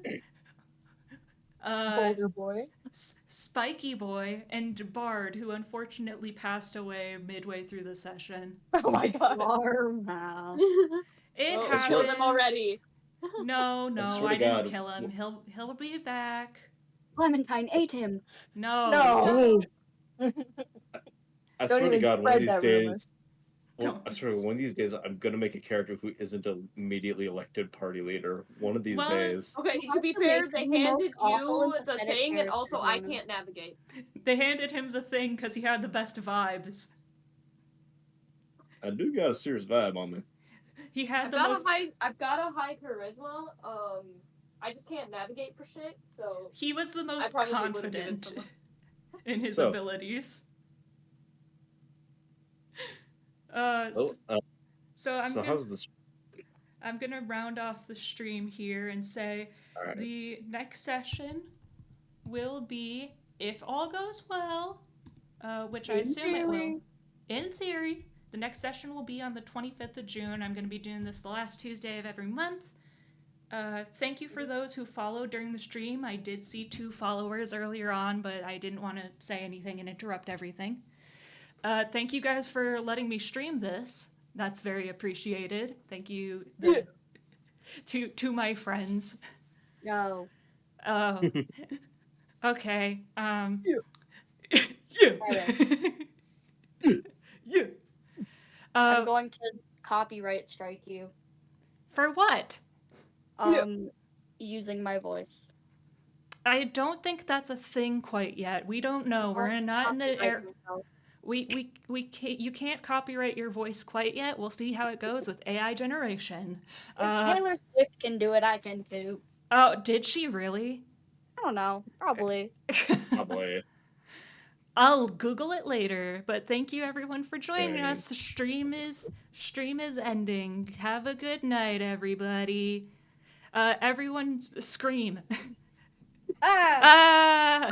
Boulder boy. Spiky Boy, and Bard, who unfortunately passed away midway through the session. Oh my god. Wow. It Well, happens. killed them already. No, swear I to didn't God. kill him. He'll be back. Clementine ate him. No. No. I Don't swear to even God, one of spread these that rumor. days. Well, I swear, one of these days, I'm gonna make a character who isn't an immediately elected party leader. One of these Well, days. Okay, You to have be to fair, make they the most handed awful you and the pathetic thing, and character, also I Hannah. can't navigate. They handed him the thing because he had the best vibes. I do got a serious vibe on me. He had I've the got most. I've got a high charisma. I just can't navigate for shit. So He was the most probably would've given confident someone- in his So- abilities. Oh, So so how's this? I'm gonna round off the stream here and say All right. the next session will be, if all goes well, which I In assume it will. theory. In theory, the next session will be on the 25th of June. I'm going to be doing this the last Tuesday of every month. Thank you for those who followed during the stream. I did see 2 followers earlier on, but I didn't want to say anything and interrupt everything. Thank you guys for letting me stream this. That's very appreciated. Thank you to my friends. No. Oh. Okay. Yeah. Yeah. Yeah. I'm going to copyright strike you. For what? Using my voice. I don't think that's a thing quite yet. We don't know. We're not in the Copyright air. myself. We can't, you can't copyright your voice quite yet. We'll see how it goes with AI generation. If Taylor Swift can do it, I can too. Oh, did she really? I don't know. Probably. Probably. I'll Google it later. But thank you everyone for joining Great. us. Stream is ending. Have a good night, everybody. Everyone scream. Ah!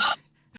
Ah!